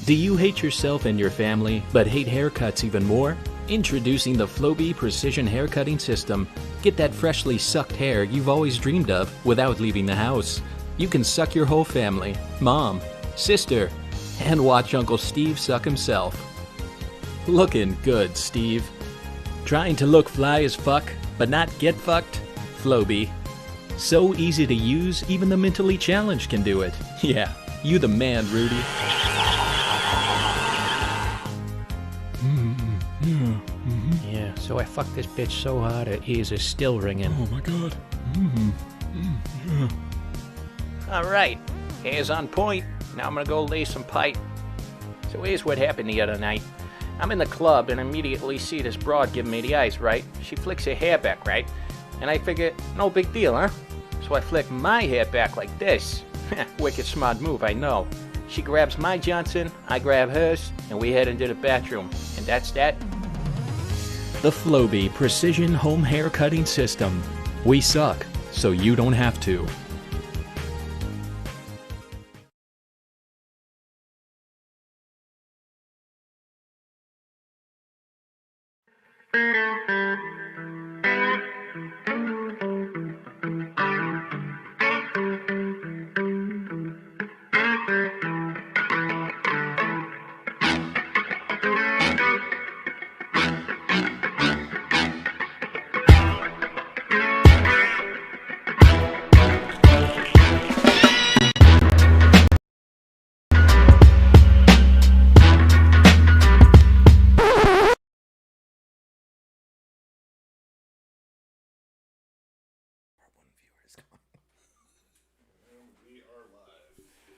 Do you hate yourself and your family, but hate haircuts even more? Introducing the Flowbee Precision Haircutting System. Get that freshly sucked hair you've always dreamed of without leaving the house. You can suck your whole family, mom, sister, and watch Uncle Steve suck himself. Looking good, Steve. Trying to look fly as fuck, but not get fucked? Flowbee. So easy to use, even the mentally challenged can do it. Yeah, you the man, Rudy. Yeah, so I fucked this bitch so hard her ears are still ringing. Oh my god. Alright, hair's on point. Now I'm gonna go lay some pipe. So here's what happened the other night. I'm in the club and immediately see this broad giving me the eyes, right? She flicks her hair back, right? And I figure, no big deal, huh? So I flick my hair back like this. Wicked smart move, I know. She grabs my Johnson, I grab hers, and we head into the bathroom. And that's that. The Flowbee Precision Home Hair Cutting System. We suck, so you don't have to.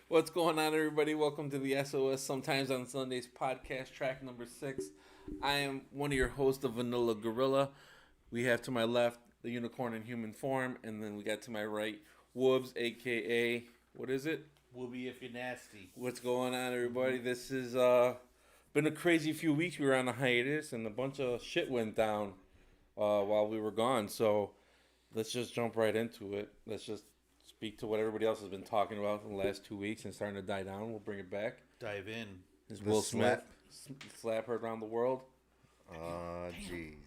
What's going on, everybody? Welcome to the SOS Sometimes on Sundays podcast, track number 6. I am one of your hosts, the Vanilla Gorilla. We have to my left the unicorn in human form, and then we got to my right Woobs AKA, what is it? Woobie if you're nasty. What's going on, everybody? This has been a crazy few weeks. We were on a hiatus, and a bunch of shit went down while we were gone. So let's just jump right into it. Let's just speak to what everybody else has been talking about in the last 2 weeks and starting to die down. We'll bring it back. Dive in. Is Will Smith slap heard around the world? Jeez.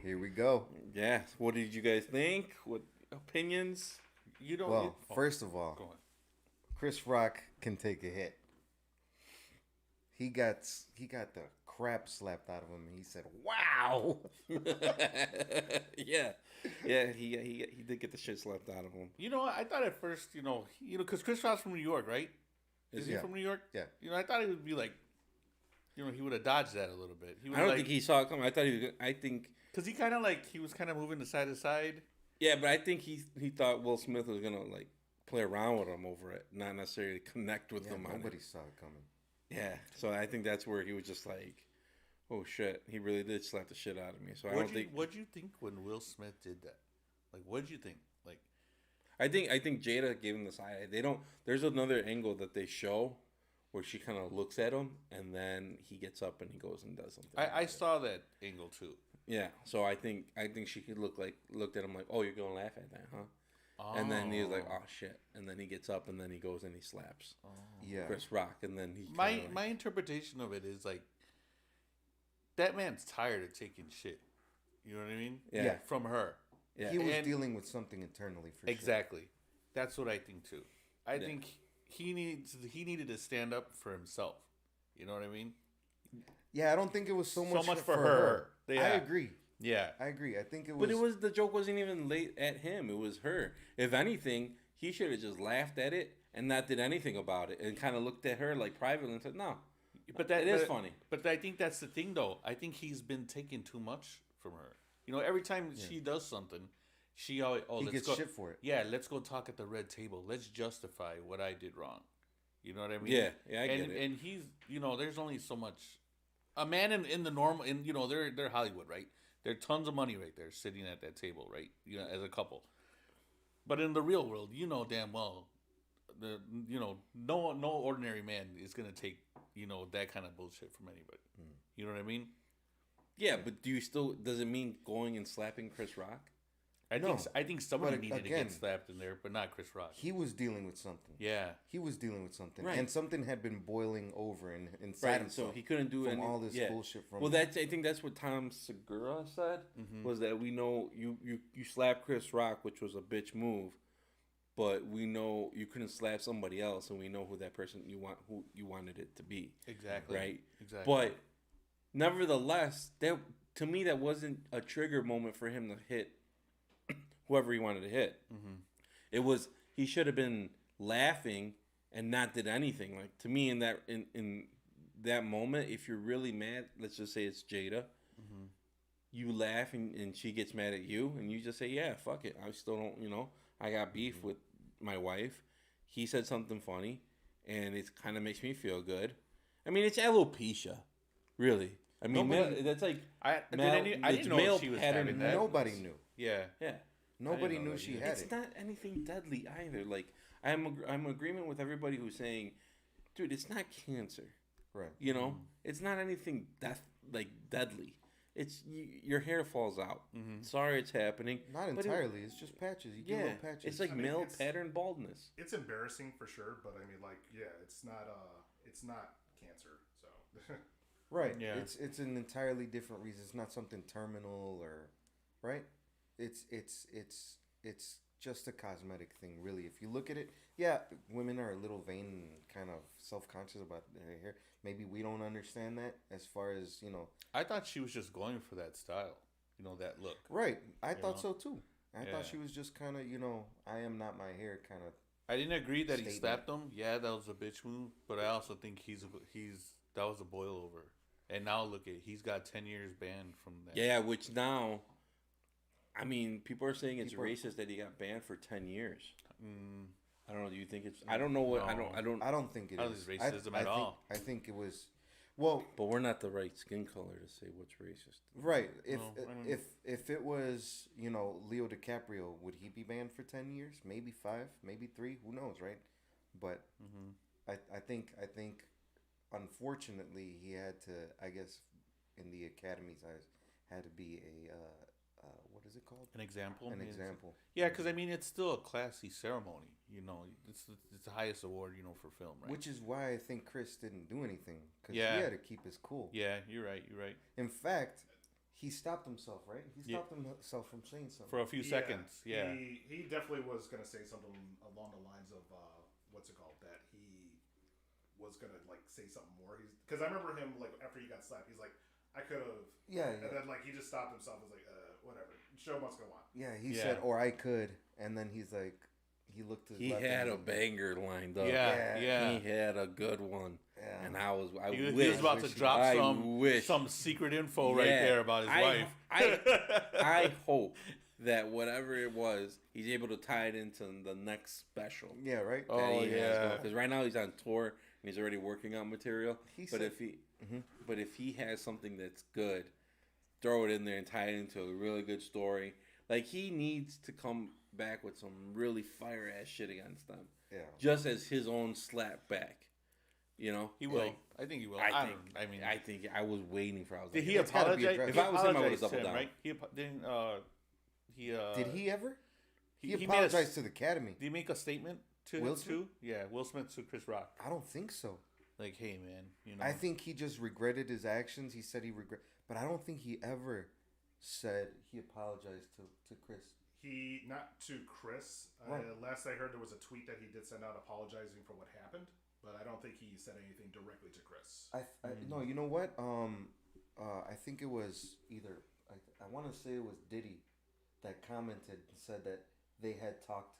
Here we go. Yeah. What did you guys think? What opinions? You don't. Well, first of all, Chris Rock can take a hit. He got the crap slapped out of him, and he said, "Wow." Yeah, he did get the shit slapped out of him. You know what? I thought at first, because Chris Rock's from New York, right? Is he from New York? Yeah. I thought he would be like, he would have dodged that a little bit. I don't think he saw it coming. I think because he was kind of moving to side to side. Yeah, but I think he thought Will Smith was gonna like play around with him over it, not necessarily connect with him. Nobody saw it coming. Yeah, so I think that's where he was just like, "Oh shit!" He really did slap the shit out of me. So What'd you think when Will Smith did that? Like, what'd you think? Like, I think Jada gave him this eye. There's another angle that they show where she kind of looks at him, and then he gets up and he goes and does something. I saw that angle too. Yeah, so I think she could looked at him like, "Oh, you're gonna laugh at that, huh?" Oh. And then he was like, "Oh shit!" And then he gets up and then he goes and he slaps Chris Rock, and then he. My interpretation of it is like that man's tired of taking shit. You know what I mean? Yeah. From her. Yeah. He was dealing with something internally for exactly. Sure. That's what I think too. I think he needed to stand up for himself. You know what I mean? Yeah, I don't think it was so much for her. Yeah. I agree. Yeah, I agree. I think it was. But the joke wasn't even late at him. It was her. If anything, he should have just laughed at it and not did anything about it and kind of looked at her like privately and said, "No." But that is funny. But I think that's the thing, though. I think he's been taking too much from her. Every time she does something, she always he gets shit for it. Yeah, let's go talk at the red table. Let's justify what I did wrong. You know what I mean? Yeah, I get it. And he's, there's only so much. A man in the normal, they're Hollywood, right? There's tons of money right there sitting at that table, right? As a couple. But in the real world, damn well, no ordinary man is gonna take that kind of bullshit from anybody. You know what I mean? Yeah, but does it mean going and slapping Chris Rock? I think somebody But needed to again, get slapped in there, but not Chris Rock. He was dealing with something. Yeah. He was dealing with something, Right. and something had been boiling over inside Right, himself. so he couldn't do from any, all this yeah. bullshit from. Well, I think that's what Tom Segura said, was that we know you slapped Chris Rock, which was a bitch move, but we know you couldn't slap somebody else, and we know who you wanted it to be. Exactly. Right. Exactly. But nevertheless, that to me that wasn't a trigger moment for him to hit whoever he wanted to hit. It was he should have been laughing and not did anything. Like to me, in that moment, if you're really mad, let's just say it's Jada, you laugh and she gets mad at you, and you just say, "Yeah, fuck it. I still don't, I got beef with my wife. He said something funny, and it kind of makes me feel good. I mean, it's alopecia, really. I mean, that's like I didn't know she was having that. Nobody knew. Yeah. Yeah. Nobody knew she had It's it. not anything deadly either. Like I'm in agreement with everybody who's saying, dude, it's not cancer. Right. It's not anything deadly. It's your hair falls out. Sorry, it's happening. Not entirely. It's just patches. You get little patches. It's like male pattern baldness. It's embarrassing for sure, but I mean, it's not cancer. So. Right. Yeah. It's an entirely different reason. It's not something terminal or, right? It's just a cosmetic thing, really. If you look at it, yeah, women are a little vain and kind of self-conscious about their hair. Maybe we don't understand that as far as, I thought she was just going for that style, that look. Right. I thought so too. I thought she was just kind of, I am not my hair kind of. I didn't agree that he statement. slapped him. Yeah, that was a bitch move, but I also think that was a boil over. And now look at he's got 10 years banned from that. Yeah, which now, I mean, people are saying it's racist that he got banned for 10 years. I don't know. Do you think it's? I don't know what. No. I don't think it I is. don't think it's racism at all. I think it was. Well, but we're not the right skin color to say what's racist. Right. If it was, Leo DiCaprio, would he be banned for 10 years? Maybe 5, maybe 3. Who knows, right? But I think unfortunately he had to, I guess, in the Academy's eyes, had to be a what is it called? An example. An example. Yeah, because I mean it's still a classy ceremony. It's the highest award for film, right? Which is why I think Chris didn't do anything because he Yeah. had to keep his cool. Yeah, you're right. In fact, he stopped himself, right? He stopped himself from saying something For a few seconds. Yeah. He definitely was gonna say something along the lines of what's it called, that he was gonna say something more. Because I remember him after he got slapped, he's like, I could have. Yeah. And then he just stopped himself. Was like, whatever. Show must go on. Yeah, he said, or I could, and then he's like, he looked to his He left had and a banger lined up. Yeah. He had a good one. Yeah. And He was about to drop some secret info right there about his wife. I hope that whatever it was, he's able to tie it into the next special. Yeah, right? Oh, yeah. Because right now he's on tour and he's already working on material. But if he has something that's good, throw it in there and tie it into a really good story. He needs to come back with some really fire ass shit against them. Yeah. Just as his own slap back. He will. I think he will. I think I was waiting for. Did he apologize? If I was him, I would have doubled down. Right? Did he ever? He he apologized to the Academy. Did he make a statement to Will him too? Yeah, Will Smith to Chris Rock. I don't think so. Hey man, I think he just regretted his actions. He said he regret, but I don't think he ever said he apologized to Chris. He not to Chris. Right. Last I heard, there was a tweet that he did send out apologizing for what happened, but I don't think he said anything directly to Chris. No, you know what? I think it was either I want to say it was Diddy that commented and said that they had talked.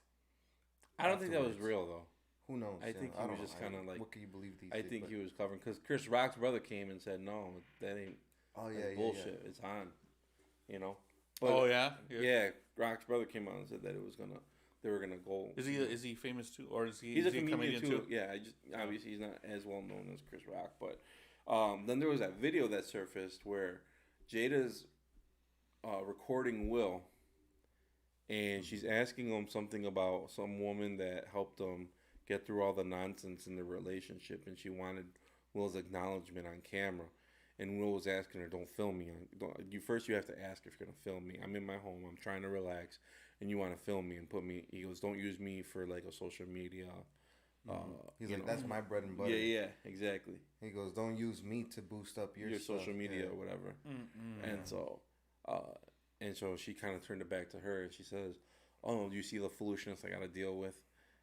I don't think that was afterwards. real though. Who knows? I think he was just kind of what can you believe these I days, think but- he was covering because Chris Rock's brother came and said, "No, that ain't. Oh that's yeah, bullshit. It's on." But, oh yeah? Yeah, Rock's brother came out and said that they were gonna go. Is he famous too, or is he? He's is a he comedian too. Yeah, obviously he's not as well known as Chris Rock, but then there was that video that surfaced where Jada's recording Will, and she's asking him something about some woman that helped him get through all the nonsense in the relationship, and she wanted Will's acknowledgement on camera. And Will was asking her, "Don't film me. You have to ask if you're gonna film me. I'm in my home. I'm trying to relax, and you want to film me and put me." He goes, "Don't use me for like a social media." He's like, "That's my bread and butter." Yeah, exactly. He goes, "Don't use me to boost up your social media or whatever." And so she kind of turned it back to her, and she says, "Oh, do you see the foolishness I got to deal with?"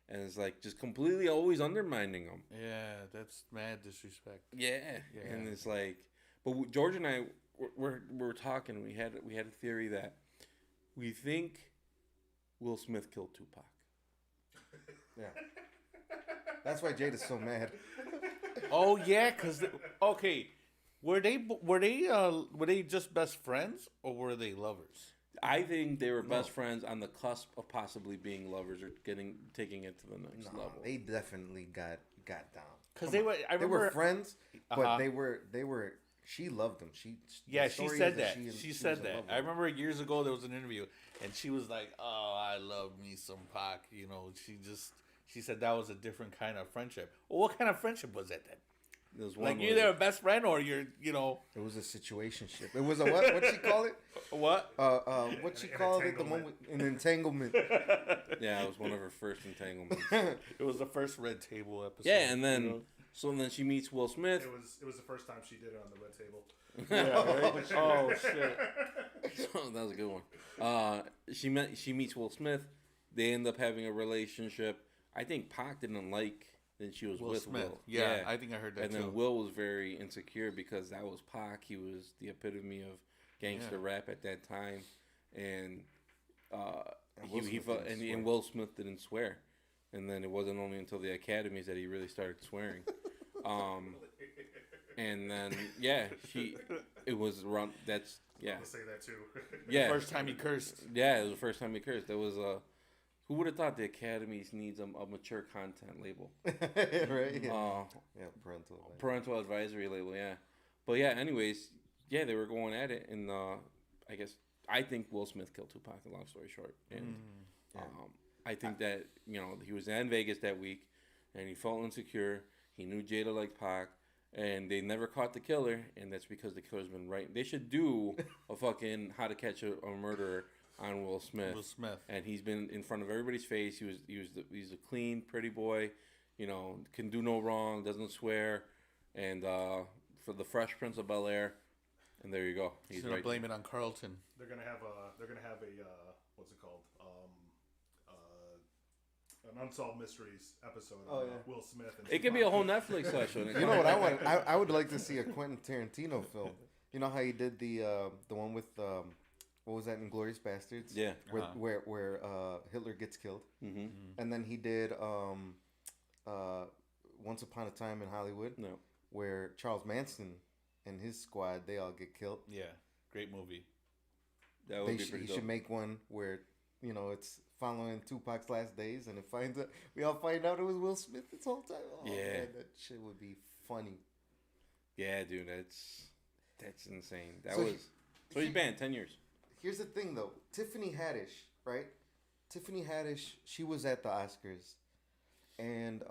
And it's like just completely always undermining them. Yeah, that's mad disrespect. Yeah. And it's like, but George and I we're talking. We had a theory that we think Will Smith killed Tupac. Yeah. That's why Jada's so mad. Oh yeah, cause were they just best friends or were they lovers? I think they were best friends on the cusp of possibly being lovers or taking it to the next level. They definitely got down. Cause they were. They were friends, but they were. She loved him. She said that. She said that. I remember years ago there was an interview, and she was like, "Oh, I love me some Pac." You know, she said that was a different kind of friendship. Well, what kind of friendship was that then? There was one like you're either a best friend or you're. It was a situationship. It was a what? What'd she call it? What? What'd she call it? The one with an entanglement. Yeah, it was one of her first entanglements. It was the first Red Table episode. Yeah, and then then she meets Will Smith. It was the first time she did it on the Red Table. Yeah, right? Oh shit! So that was a good one. She meets Will Smith. They end up having a relationship. I think Pac didn't like that she was with Smith. Will. Yeah, I think I heard that and too. And then Will was very insecure because that was Pac. He was the epitome of gangster rap at that time, and Will Smith didn't swear. And then it wasn't only until the academies that he really started swearing. And then it was around. That's I'll say that too. Yeah, first time he cursed. Yeah, it was the first time he cursed. There was who would have thought the academies needs a mature content label? Right. Parental advisory label. Yeah, but yeah. Anyways, they were going at it, and I think Will Smith killed Tupac. Long story short, and I think that he was in Vegas that week, and he felt insecure. He knew Jada liked Pac, and they never caught the killer, and that's because the killer's been right. They should do a fucking How to Catch a Murderer on Will Smith. And he's been in front of everybody's face. He's a clean, pretty boy, can do no wrong, doesn't swear, and for the Fresh Prince of Bel-Air, and there you go. He's gonna blame it on Carlton. They're gonna have a what's it called? An Unsolved Mysteries episode of Will Smith. And it could be a whole Netflix special. You know what I want? I would like to see a Quentin Tarantino film. You know how he did the one with what was that, Inglourious Bastards? Yeah. Where Hitler gets killed. Mm-hmm. And then he did Once Upon a Time in Hollywood. No. Where Charles Manson and his squad, they all get killed. Yeah, great movie. That would be pretty He dope. should make one where it's following Tupac's last days, and we all find out it was Will Smith this whole time. Oh, man, that shit would be funny. Yeah, dude, that's insane. So he's banned 10 years. Here's the thing, though. Tiffany Haddish, right? Tiffany Haddish, she was at the Oscars, and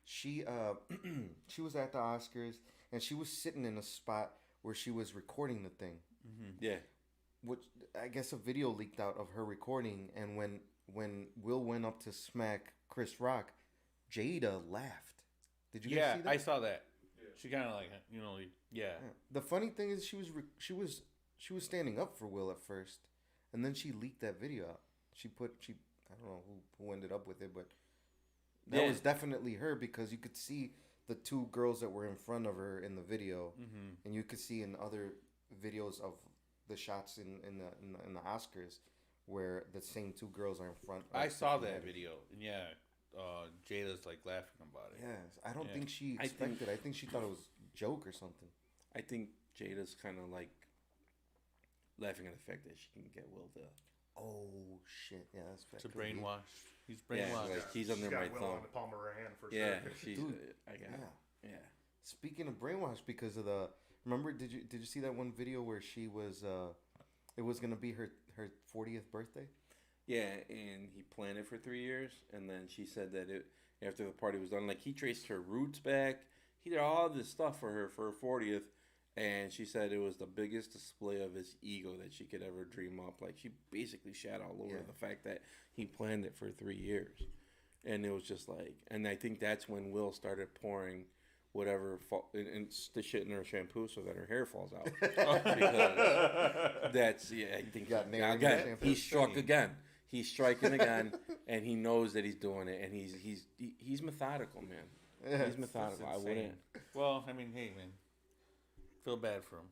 she was at the Oscars, and she was sitting in a spot where she was recording the thing. Mm-hmm. Yeah. Which I guess a video leaked out of her recording, and when Will went up to smack Chris Rock, Jada laughed. Did you guys see that? I saw that. Yeah. She kind of yeah. The funny thing is she was standing up for Will at first, and then she leaked that video out. I don't know who ended up with it, but that was definitely her, because you could see the two girls that were in front of her in the video, and you could see in other videos of the shots in the Oscars where the same two girls are in front. I saw that video, and Jada's laughing about it. Yes, I don't think she expected. I think she thought it was a joke or something. I think Jada's kind of laughing at the fact that she can get Will to. Oh shit! Yeah, that's fact. To brainwash. He's brainwashed. Yeah, he's under my Will thumb. on the palm of her hand for yeah, sure. she's. Dude, I got it. Yeah. Speaking of brainwash, because of the. Remember, did you see that one video where she was, it was going to be her 40th birthday? Yeah, and he planned it for 3 years, and then she said that after the party was done, he traced her roots back. He did all this stuff for her 40th, And she said it was the biggest display of his ego that she could ever dream up. Like, she basically shat all over the fact that he planned it for 3 years. And it was just like, and I think that's when Will started pouring whatever and the shit in her shampoo so that her hair falls out. Because that's, I think again, he struck again. He's striking again, and he knows that he's doing it, and he's methodical, man. He's methodical. I wouldn't. Well, I mean, hey, man. Feel bad for him.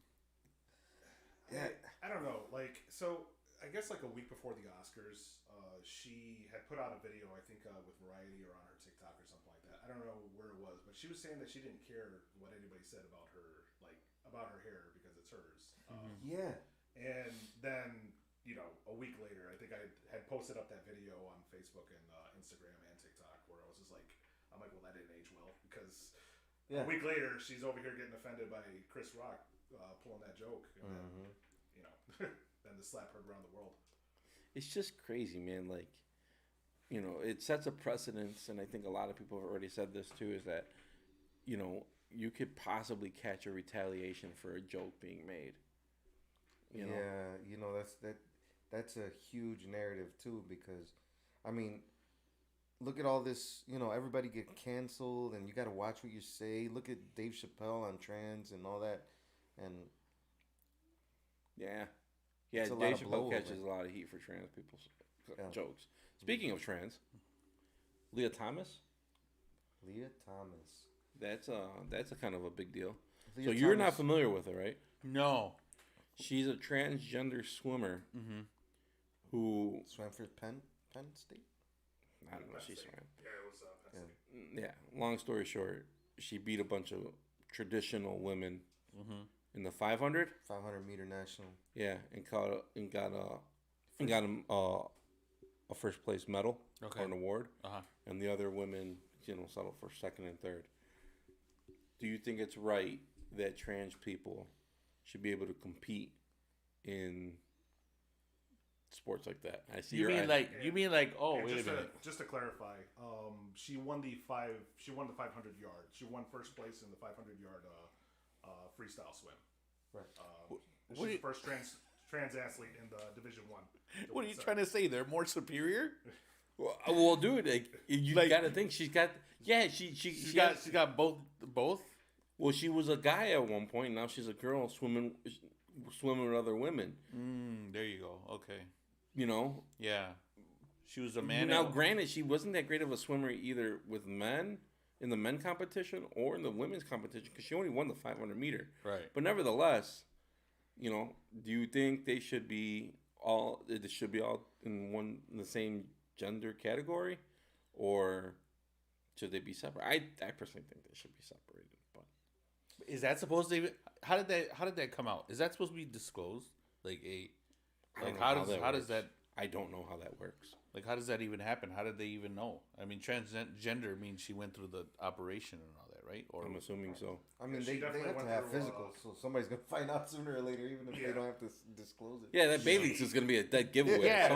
Yeah, I don't know. Like, so I guess like a week before the Oscars, she had put out a video, I think, with Variety or on her TikTok or something like that. I don't know where it was, but she was saying that she didn't care what anybody said about her, like about her hair because it's hers. Yeah. And then, you know, a week later, I think I had posted up that video on Facebook and Instagram and TikTok where I was just like, I'm like, well, that didn't age well because. Yeah. A week later, she's over here getting offended by Chris Rock pulling that joke, and then, you know, then the slap heard around the world. It's just crazy, man. Like, you know, it sets a precedence, and I think a lot of people have already said this too. Is that, you know, you could possibly catch a retaliation for a joke being made. You know? Yeah, you know that's a huge narrative too because, I mean. Look at all this, you know, everybody get canceled and you got to watch what you say. Look at Dave Chappelle on trans and all that. And yeah, Dave Chappelle catches a lot of heat for trans people's jokes. Speaking of trans, Lia Thomas. That's a kind of a big deal. So you're not familiar with her, right? No. She's a transgender swimmer who swam for Penn State. I don't know. She swam. Yeah, it was Penn State. Yeah. Long story short, she beat a bunch of traditional women in the 500 meter national. Yeah, and got a first place medal or an award. And the other women, you know, settled for second and third. Do you think it's right that trans people should be able to compete in sports like that? I see. You mean like? Oh, wait a minute. Just to clarify, she won the 500 yard. She won first place in the 500 yard freestyle swim. Right. She's the first trans athlete in the Division 1. What are you trying to say? They're more superior? Well, dude, you got to think she's got. Yeah, she got both. Well, she was a guy at one point. Now she's a girl swimming with other women. There you go. Okay. You know. Yeah. She was a man. Now, granted, she wasn't that great of a swimmer either with men in the men competition or in the women's competition because she only won the 500 meter. Right. But nevertheless, you know, do you think they should be all? It should be all in the same gender category, or should they be separate? I personally think they should be separated. But is that supposed to? How did that come out? Is that supposed to be disclosed? How does that? I don't know how that works. Like, how does that even happen? How did they even know? I mean, transgender means she went through the operation and all that, right? Or I'm assuming so. I mean, they have to have physicals, so somebody's gonna find out sooner or later, even if they don't have to disclose it. Yeah, that bathing suit's gonna be a dead giveaway. Yeah,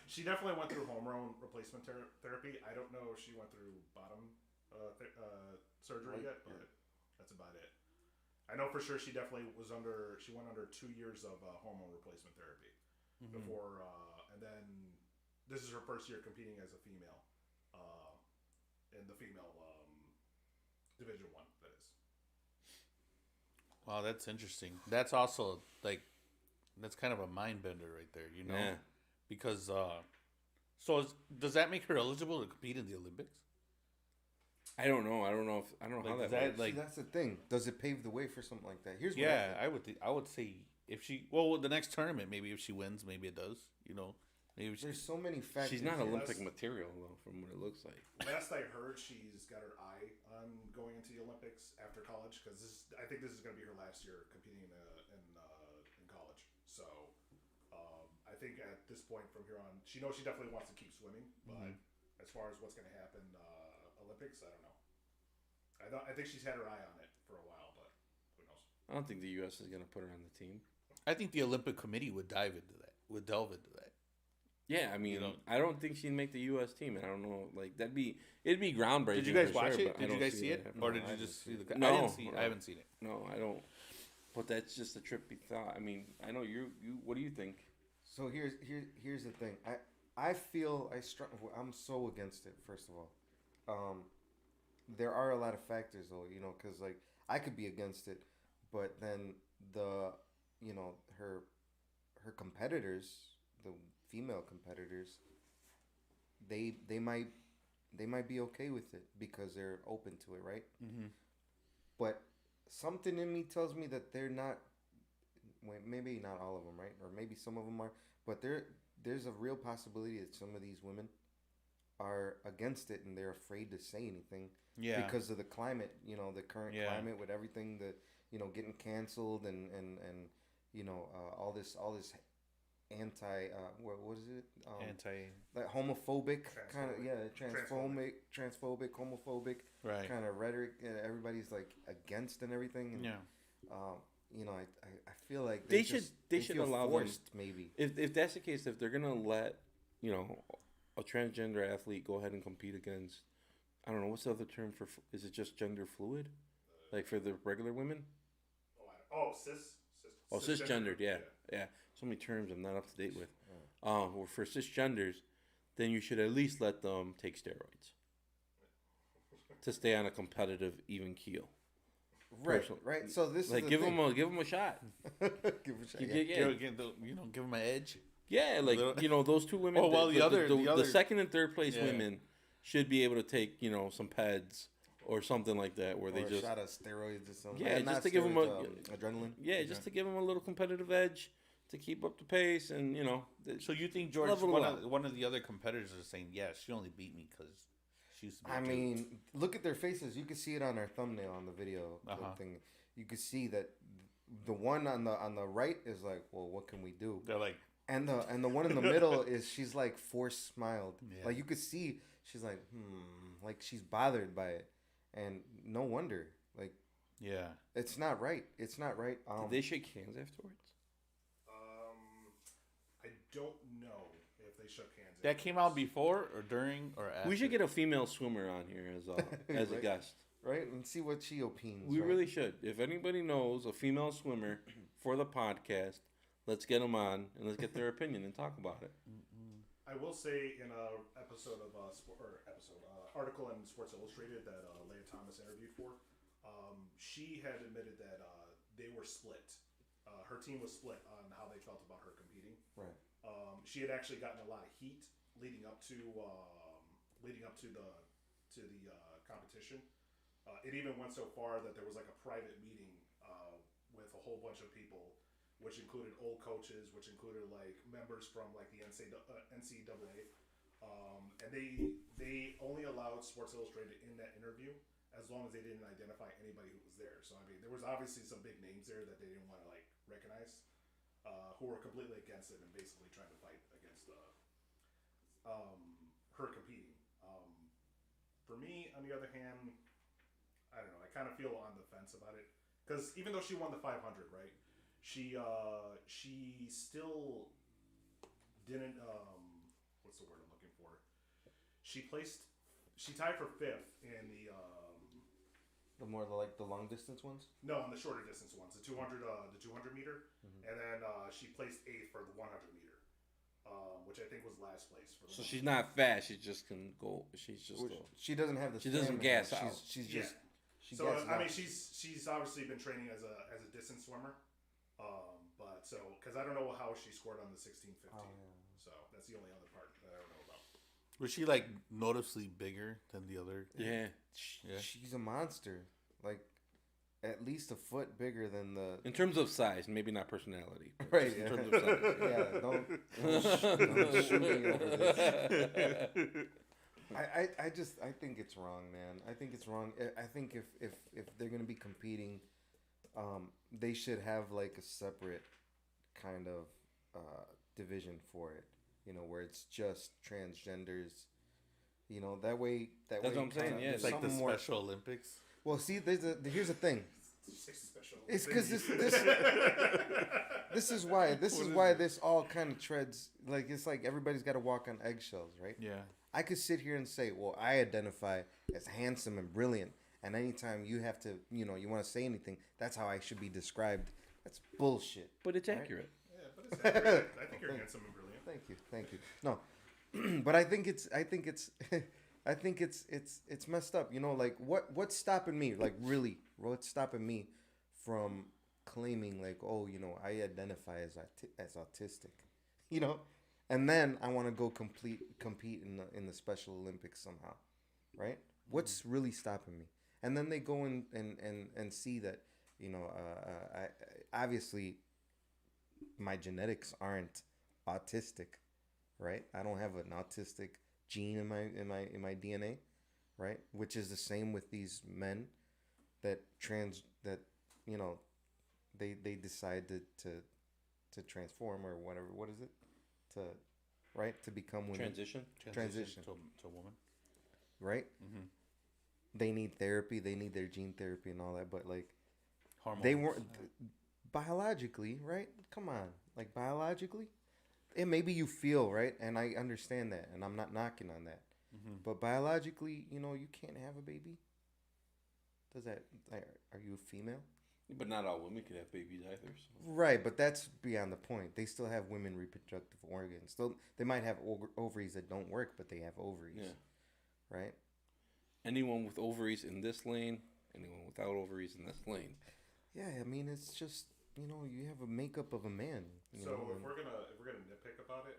she definitely went through hormone replacement therapy. I don't know if she went through bottom surgery yet, but that's about it. I know for sure she definitely she went under 2 years of hormone replacement therapy before, and then this is her first year competing as a female in the female Division 1. That is. Wow, that's interesting. That's also that's kind of a mind bender right there, you know? Yeah. Because does that make her eligible to compete in the Olympics? I don't know. I don't know how that works. See, that's the thing. Does it pave the way for something like that? Here's what I would say if she the next tournament, maybe if she wins, maybe it does. You know, there's so many factors. She's not Olympic material though, from what it looks like. Last I heard, she's got her eye on going into the Olympics after college because I think this is going to be her last year competing in college. So I think at this point from here on, she knows she definitely wants to keep swimming, but as far as what's going to happen Olympics, I don't know. I think she's had her eye on it for a while, but who knows? I don't think the U.S. is going to put her on the team. I think the Olympic Committee would delve into that. Yeah, I mean, You know? I don't think she'd make the U.S. team, and I don't know, like it'd be groundbreaking. Did you guys for watch sure, it? but I Did you don't guys see see it, that or happening. did you just see the? No, I didn't see it. I haven't seen it. No, I don't. But that's just a trippy thought. I mean, I know you. What do you think? So here's the thing. I feel I'm so against it. First of all, there are a lot of factors though, you know, because like I could be against it, but then her competitors, the female competitors, they might be okay with it because they're open to it, right? Mm-hmm. But something in me tells me that they're not. Well, maybe not all of them, right? Or maybe some of them are. But there's a real possibility that some of these women are against it and they're afraid to say anything. Yeah. Because of the climate, you know, the current climate with everything that, you know, getting canceled and you know, all this anti what is it? Like homophobic kind of transphobic, homophobic kind of rhetoric. Everybody's like against and everything. And, you know, I feel like they should allow forced, them. Maybe If that's the case, if they're gonna let, you know, a transgender athlete go ahead and compete against, I don't know, what's the other term for? Is it just gender fluid, like for the regular women? Cisgendered. Yeah. So many terms I'm not up to date with. Or for cisgenders, then you should at least let them take steroids to stay on a competitive even keel. Right. So this like is give them a shot. give a shot. Give them an edge. Yeah, like you know, those two women. Oh, well, the second and third place women should be able to take, you know, some PEDs or something like that, where they just a shot of steroids or something. Yeah, just to give them adrenaline. Yeah, just to give them a little competitive edge to keep up the pace, and you know. So you think George, one of the other competitors is saying, "Yes, she only beat me because she used to be." I mean, look at their faces. You can see it on our thumbnail on the video thing. You can see that the one on the right is like, "Well, what can we do?" They're like, and the one in the middle is she's like forced smiled. Yeah. Like you could see she's like, like she's bothered by it, and no wonder. Like, yeah, it's not right. It's not right. Did they shake hands afterwards? I don't know if they shook hands. That came out before or during or after. We should get a female swimmer on here as a guest. Right? And see what she opines. We really should. If anybody knows a female swimmer for the podcast, let's get them on and let's get their opinion and talk about it. I will say in a article in Sports Illustrated that Lia Thomas interviewed for, she had admitted that they were split. Her team was split on how they felt about her competing. Right. She had actually gotten a lot of heat leading up to the competition. It even went so far that there was like a private meeting with a whole bunch of people, which included old coaches, which included like members from like the NCAA, and they only allowed Sports Illustrated in that interview as long as they didn't identify anybody who was there. So I mean, there was obviously some big names there that they didn't want to like recognize, who were completely against it and basically trying to fight against her competing. For me, on the other hand, I don't know. I kind of feel on the fence about it because even though she won the 500, right? She still didn't. What's the word I'm looking for? She tied for 5th in the. The more like the long distance ones? No, on the shorter distance ones, the 200 meter, and then she placed 8th for the 100 meter, which I think was last place for. So she's not fast. She just can go. She's just. She doesn't have the. She doesn't gas out. She's just. So I mean, she's obviously been training as a distance swimmer, but because I don't know how she scored on the 16:15, so that's the only other part that I don't know about. Was she like noticeably bigger than the other? Yeah. She's a monster. Like, at least a foot bigger than the. In terms of size, maybe not personality. Right. In terms of size. Yeah. Don't shoot me over this. I think it's wrong, man. I think it's wrong. I think if they're gonna be competing, they should have like a separate kind of division for it. You know, where it's just transgenders. You know, that way. That's what I'm saying. Yeah, it's like the Special Olympics. Well, see, here's the thing. Special. It's because this is why this all kind of treads like it's like everybody's got to walk on eggshells, right? Yeah. I could sit here and say, well, I identify as handsome and brilliant, and anytime you have to, you want to say anything, that's how I should be described. That's bullshit. But it's accurate. Yeah, but it's accurate. I think you're handsome and brilliant. Thank you. No, but I think it's messed up. Like what's stopping me? Like really, what's stopping me from claiming like, oh, I identify as autistic, and then I want to go compete in the Special Olympics somehow, right? What's really stopping me? And then they go and see that, I obviously my genetics aren't autistic, right? I don't have an autistic gene in my DNA, right? Which is the same with these men that they decide to transform or whatever. What is it? To become women. Transition to a woman. Right? Mm-hmm. They need therapy. They need their gene therapy and all that. But like, Hormones. they weren't biologically, right? Come on, like biologically, and maybe you feel right, and I understand that, and I'm not knocking on that. Mm-hmm. But biologically, you can't have a baby. Are you a female? But not all women can have babies either. So. Right, but that's beyond the point. They still have women reproductive organs. Still, they might have ovaries that don't work, but they have ovaries. Yeah. Right? Anyone with ovaries in this lane, anyone without ovaries in this lane. Yeah, I mean, it's just, you have a makeup of a man. If we're gonna nitpick about it,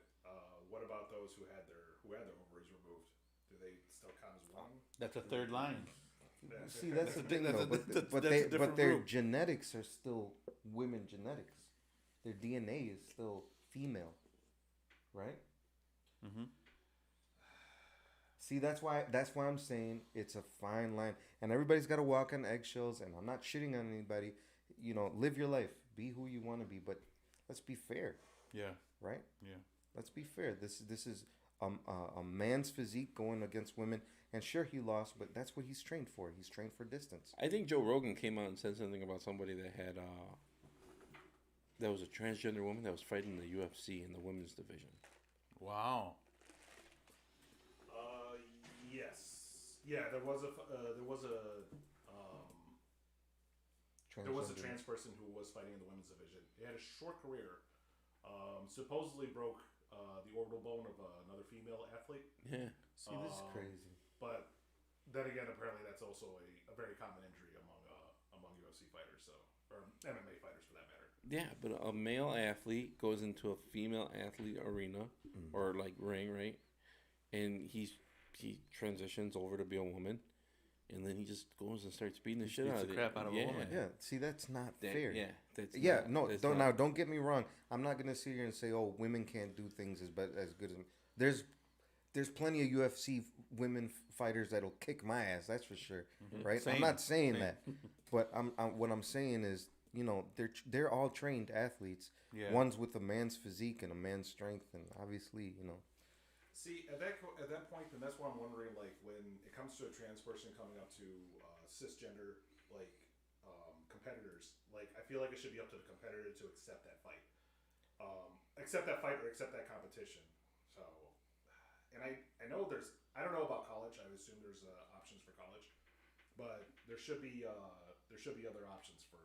what about those who had their ovaries removed? Do they still count as one? That's a third line. Yeah. See, that's the thing, though. That's But a different their group. genetics are still women genetics. Their DNA is still female, right? Mm-hmm. See, that's why I'm saying it's a fine line, and everybody's got to walk on eggshells. And I'm not shitting on anybody. Live your life, be who you want to be, but let's be fair, Yeah. right? Yeah. Let's be fair. This is a man's physique going against women, and sure he lost, but that's what he's trained for. He's trained for distance. I think Joe Rogan came out and said something about somebody that had that was a transgender woman that was fighting the UFC in the women's division. Wow. Yes. Yeah, there was a trans person who was fighting in the women's division. He had a short career. Supposedly broke the orbital bone of another female athlete. Yeah. See, this is crazy. But then again, apparently that's also a very common injury among UFC fighters, or MMA fighters for that matter. Yeah, but a male athlete goes into a female athlete arena or like ring, right? And he transitions over to be a woman, and then he just goes and starts beating the shit out of the crap out of a woman. Yeah, see, that's not fair. Yeah, that's don't get me wrong. I'm not gonna sit here and say, oh, women can't do things as good as there's plenty of UFC women fighters that'll kick my ass. That's for sure, right? I'm not saying that, but what I'm saying is, they're all trained athletes. Yeah. One's with a man's physique and a man's strength, and obviously, See, at that point, then that's why I'm wondering, like, when it comes to a trans person coming up to cisgender, like, competitors, like, I feel like it should be up to the competitor to accept that fight. Accept that fight or accept that competition. So, and I know I don't know about college. I would assume there's options for college, but there should be other options for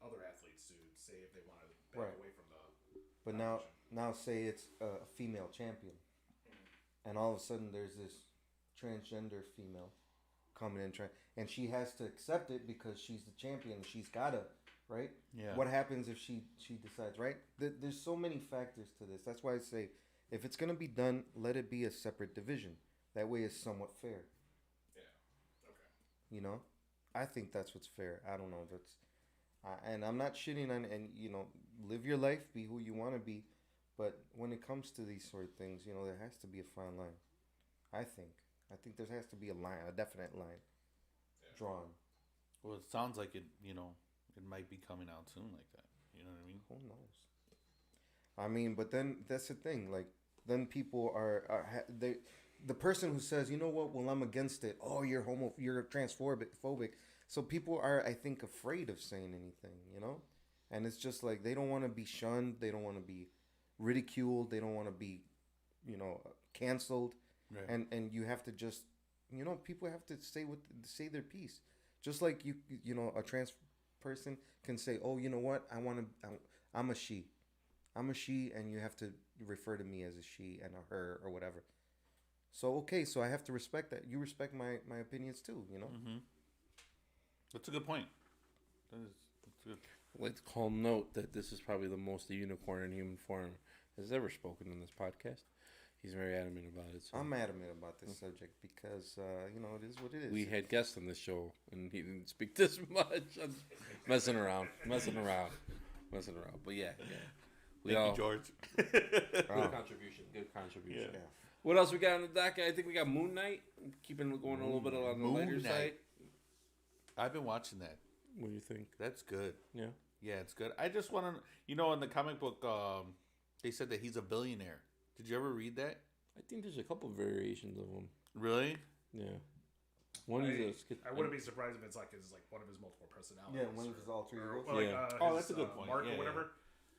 other athletes to say if they want to back away from the But now say it's a female champion. And all of a sudden, there's this transgender female coming in, and she has to accept it because she's the champion. She's gotta, right? Yeah. What happens if she decides, right? There's so many factors to this. That's why I say, if it's gonna be done, let it be a separate division. That way, it's somewhat fair. Yeah. Okay. I think that's what's fair. I don't know. And I'm not shitting on, and live your life, be who you want to be. But when it comes to these sort of things, there has to be a fine line. I think there has to be a line, a definite line drawn. Well, it sounds like it might be coming out soon like that. You know what I mean? Who knows? I mean, but then that's the thing. Like, then people the person who says, you know what? Well, I'm against it. Oh, you're transphobic. So people are, I think, afraid of saying anything, you know? And it's just like they don't want to be shunned. They don't want to be ridiculed. They don't want to be, canceled. Right. And you have to just, people have to say their piece. Just like a trans person can say, oh, you know what? I'm a she. I'm a she, and you have to refer to me as a she and a her or whatever. So, okay, so I have to respect that. You respect my opinions too, Mm-hmm. That's a good point. That's good. I'd like to call note that this is probably the most a unicorn in human form has ever spoken in this podcast. He's very adamant about it. So. I'm adamant about this subject because, it is what it is. We had guests on the show, and he didn't speak this much. I'm messing around. But yeah. Thank you, George. Good contribution. Yeah. What else we got on the docket? I think we got Moon Knight. Going a little bit on the lighter side. I've been watching that. What do you think? That's good. Yeah. Yeah, it's good. I just want to, in the comic book, they said that he's a billionaire. Did you ever read that? I think there's a couple variations of him. Really? Yeah. I wouldn't be surprised if it's like one of his multiple personalities. Yeah, one of his alter egos. That's a good point. Mark or whatever.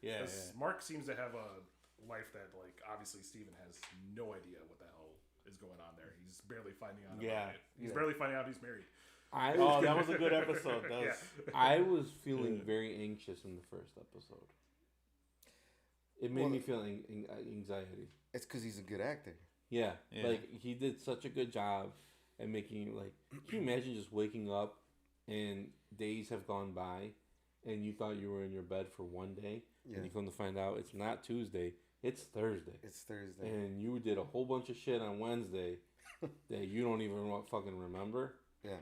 Yeah. Mark seems to have a life that, like, obviously Steven has no idea what the hell is going on there. He's barely finding out about it. He's barely finding out he's married. That was a good episode. I was feeling very anxious in the first episode. It made me feel anxiety. It's because he's a good actor. Yeah, like he did such a good job at making can you imagine just waking up and days have gone by and you thought you were in your bed for one day and you come to find out it's not Tuesday, it's Thursday. And you did a whole bunch of shit on Wednesday that you don't even fucking remember. Yeah.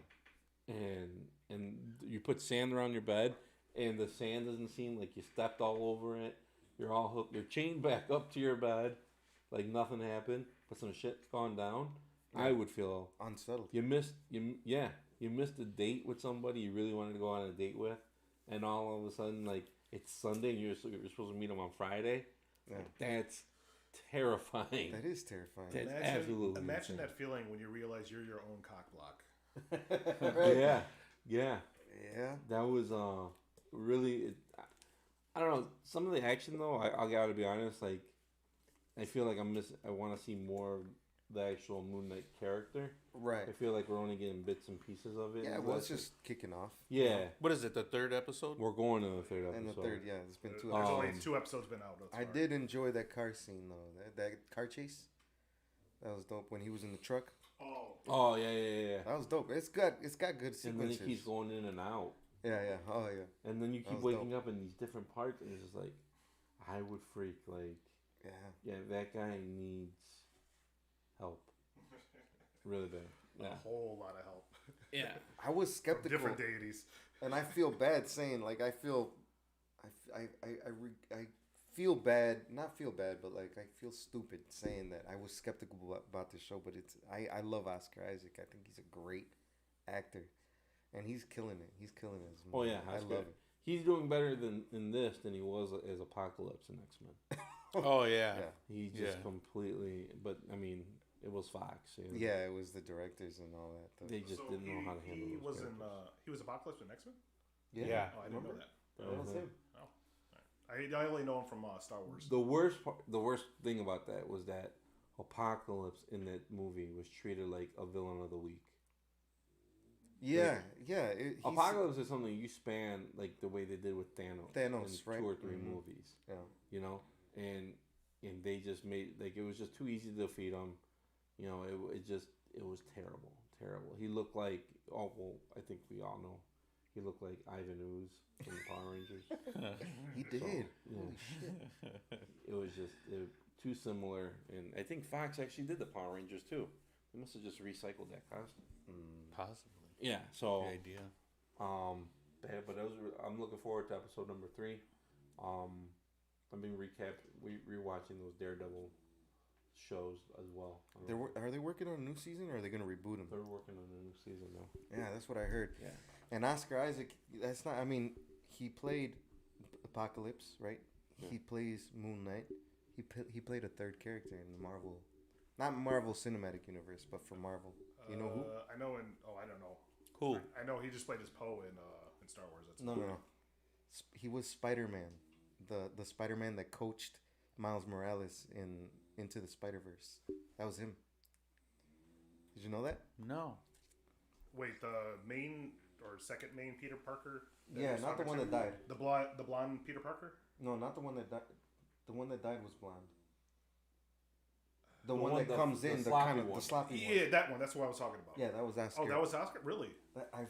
And you put sand around your bed and the sand doesn't seem like you stepped all over it. You're all hooked. You're chained back up to your bed like nothing happened, but some shit's gone down. I would feel unsettled. You missed a date with somebody you really wanted to go on a date with, and all of a sudden, like, it's Sunday and you're supposed to meet them on Friday. Yeah. That's terrifying. That is terrifying. That's absolutely imagine that feeling when you realize you're your own cock block. Right. Yeah. That was really. I don't know. Some of the action though, I gotta be honest. Like, I feel like I want to see more of the actual Moon Knight character. Right. I feel like we're only getting bits and pieces of it. Yeah, well, it's just kicking off. Yeah. What is it? The third episode? We're going to the third episode. And the third, yeah. There's been two. There's only 2 episodes been out. I did enjoy that car scene though. That car chase. That was dope when he was in the truck. Oh yeah. That was dope. It's got good sequences. And then he keeps going in and out. Yeah. Oh yeah. And then you keep waking up in these different parts, and it's just like, I would freak. Like, yeah, that guy needs help. Really bad. Yeah. A whole lot of help. Yeah. I was skeptical. From different deities. And I feel bad saying, like, I feel bad, not feel bad, but like I feel stupid saying that I was skeptical about this show, but I love Oscar Isaac. I think he's a great actor, and he's killing it. He's killing it. Oh yeah, I love it. He's doing better in this than he was as Apocalypse in X-Men. Oh yeah. He just completely. But I mean, it was Fox. Yeah, it was the directors and all that. They just didn't know how to handle it. He was Apocalypse in X-Men. Yeah. Oh, I didn't know that. That was him. I only know him from Star Wars. The worst thing about that was that Apocalypse in that movie was treated like a villain of the week. Yeah. Apocalypse is something you span like the way they did with Thanos in right? 2 or 3 movies. Yeah. You know, and they just made like it was just too easy to defeat him. You know, it was terrible. He looked like I think we all know. He looked like Ivan Ooze from the Power Rangers. He did. So, yeah. Holy shit. It was just too similar. And I think Fox actually did the Power Rangers too. They must have just recycled that costume. Possibly. Yeah, so... Good idea. But I'm looking forward to episode number 3. I've been rewatching those Daredevil shows as well. Are they working on a new season, or are they going to reboot them? They're working on a new season now. Yeah, that's what I heard. Yeah. And Oscar Isaac, that's not. I mean, he played Apocalypse, right? Yeah. He plays Moon Knight. He played a third character in the not Marvel Cinematic Universe, but for Marvel. You know who? I know. I don't know. Who? I know he just played as Poe in Star Wars. That's No. He was Spider-Man, the Spider-Man that coached Miles Morales in Into the Spider-Verse. That was him. Did you know that? No. Wait, the main or second main Peter Parker? Yeah, not the one that died. The blonde Peter Parker? No, not the one that died. The one that died was blonde. The one that comes in, the kind of the sloppy one. Yeah, that one. That's what I was talking about. Yeah, that was Oscar. Oh, that was Oscar? Really? I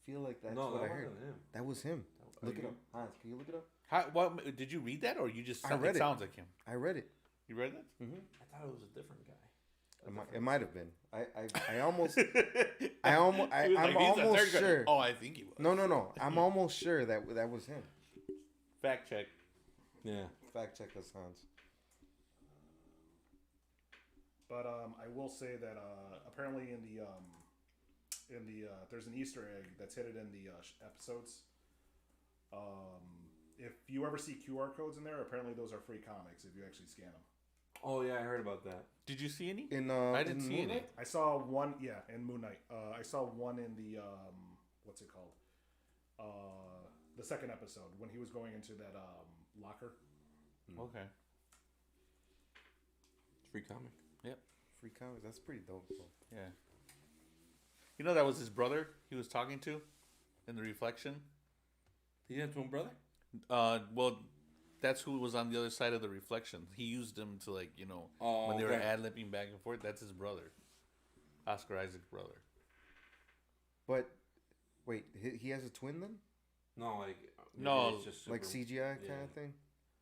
feel like that's what I heard. That was him. Look it up. Hans, can you look it up? What did you read that, or you just? I read it. Sounds like him. I read it. You read it? I thought it was a different guy. It might have been. I almost. I'm He's a almost third guy. sure. Oh, I think he was. No. I'm almost sure that was him. Fact check. Yeah. Fact check us, Hans. But I will say that apparently in the there's an Easter egg that's hidden in the episodes. If you ever see QR codes in there, apparently those are free comics if you actually scan them. Oh yeah, I heard about that. Did you see any? I I didn't see any. I saw one, in Moon Knight. I saw one in the what's it called? The second episode when he was going into that locker. Okay. Free comic. Yep. Free comics. That's pretty dope. Bro. Yeah. You know that was his brother he was talking to in the reflection? He had his own brother? Well, that's who was on the other side of the reflection. He used him to, like, you know, when they were ad-libbing back and forth. That's his brother. Oscar Isaac's brother. But, wait, he has a twin then? No, like... No, it's just Like CGI kind of thing?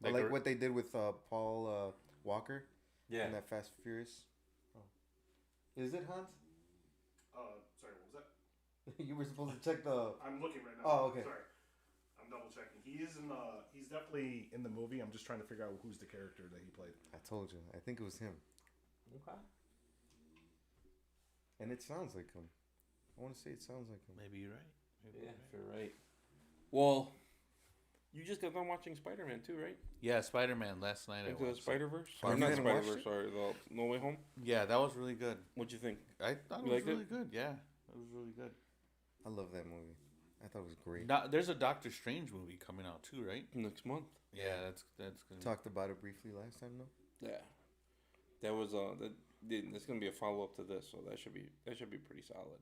Like Like a- what they did with Paul Walker Yeah. in that Fast and Furious? Oh. Is it, Hans? Sorry, what was that? You were supposed to check the... I'm looking right now. Oh, okay. Sorry. I'm double checking. He is in he's definitely in the movie. I'm just trying to figure out who's the character that he played. I told you. I think it was him. Okay. And it sounds like him. I want to say it sounds like him. Maybe you're right. Maybe Yeah, you're if you're right. Well, you just got done watching Spider-Man too, right? Yeah, Spider-Man last night. Into the Spider-Verse? Oh, Or you not didn't watch Spider-Verse, it? sorry. The No Way Home? Yeah, that was really good. What'd you think? I thought You it was liked it? really good. Yeah, it was really good. I love that movie. I thought it was great. There's a Doctor Strange movie coming out too, right? Next month. Yeah, that's good. Talked about it briefly last time, though. Yeah. That was that's gonna be a follow up to this, so that should be pretty solid.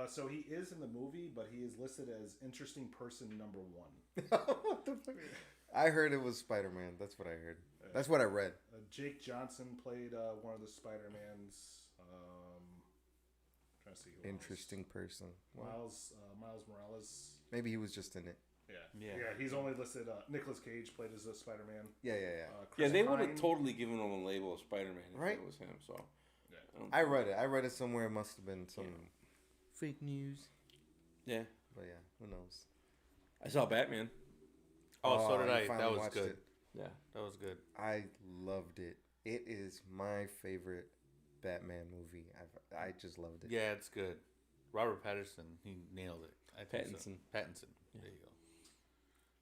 So he is in the movie, but he is listed as interesting person number 1. What the fuck? I heard it was Spider-Man. That's what I heard. That's what I read. Jake Johnson played one of the Spider-Mans. Trying to see who Interesting person. else. Miles Morales. Maybe he was just in it. Yeah. He's only listed. Nicolas Cage played as a Spider-Man. Yeah. Yeah, Chris they would Pine. have totally given him a label of Spider-Man if Right? it was him. So I read it. I read it somewhere. It must have been some fake news. yeah, But yeah, who knows? I saw Batman. Oh, so did you I. That finally was watched good. it. Yeah, That was good. I loved it. It is my favorite Batman movie. I just loved it. Yeah, it's good. Robert Pattinson, he nailed it. I think so. Pattinson. Pattinson. There you go.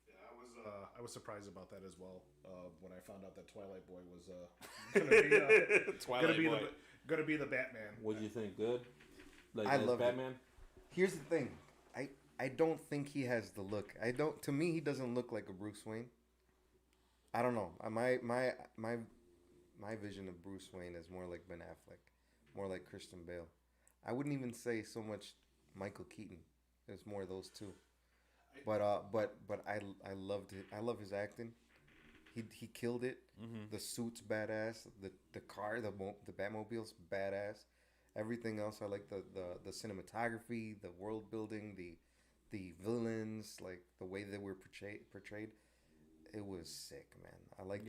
Yeah, I was surprised about that as well. When I found out that Twilight Boy was gonna be the Batman. what'd you think? Good. Like I as loved it. Batman. Here's the thing. I don't think he has the look. To me he doesn't look like a Bruce Wayne. I don't know. My vision of Bruce Wayne is more like Ben Affleck, more like Christian Bale. I wouldn't even say so much Michael Keaton. It's more those two. But I loved it. I love his acting. He killed it. Mm-hmm. The suit's badass. The car, the Batmobile's badass. Everything else, I like the cinematography, the world building, the villains, like the way they were portrayed. It was sick, man. I liked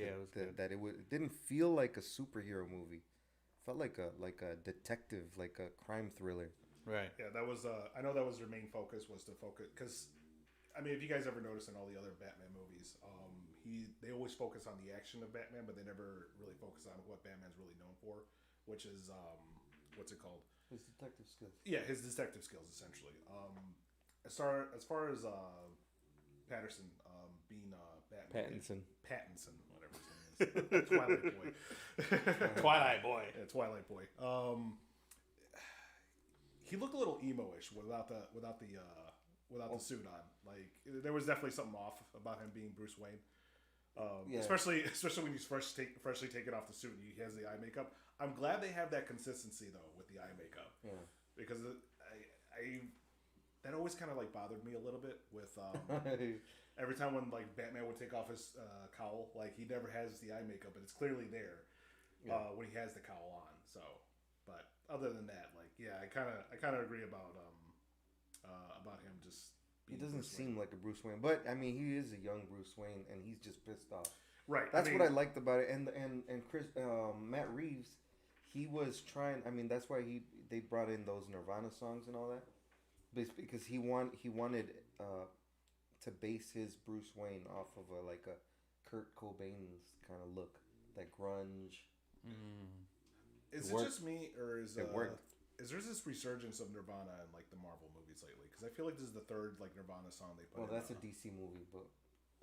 that it didn't feel like a superhero movie. It felt like a detective, like a crime thriller. Right. Yeah, that was. I know that was their main focus, was to focus, because, I mean, if you guys ever notice in all the other Batman movies, they always focus on the action of Batman, but they never really focus on what Batman's really known for, which is what's it called? His detective skills. Yeah, his detective skills, essentially. As far as Patterson being Batman, Pattinson, whatever his name is, Twilight Boy. Twilight Boy. Yeah, Twilight Boy. he looked a little emo-ish without the suit on. Like there was definitely something off about him being Bruce Wayne. Especially when he's freshly taken off the suit and he has the eye makeup. I'm glad they have that consistency though with the eye makeup. Yeah. Because I that always kind of like bothered me a little bit with every time when like Batman would take off his cowl, like he never has the eye makeup, but it's clearly there when he has the cowl on. So, but other than that, like I kind of agree about him just. He doesn't seem like a Bruce Wayne, but I mean, he is a young Bruce Wayne, and he's just pissed off. Right. That's what I liked about it, and Chris Matt Reeves, he was trying. I mean, that's why they brought in those Nirvana songs and all that, because he wanted to base his Bruce Wayne off of a Kurt Cobain's kind of look, that grunge. Is it just me, or is it worked? Is there this resurgence of Nirvana in like the Marvel movies lately? Because I feel like this is the third like Nirvana song they put. Well, that's a DC movie, but.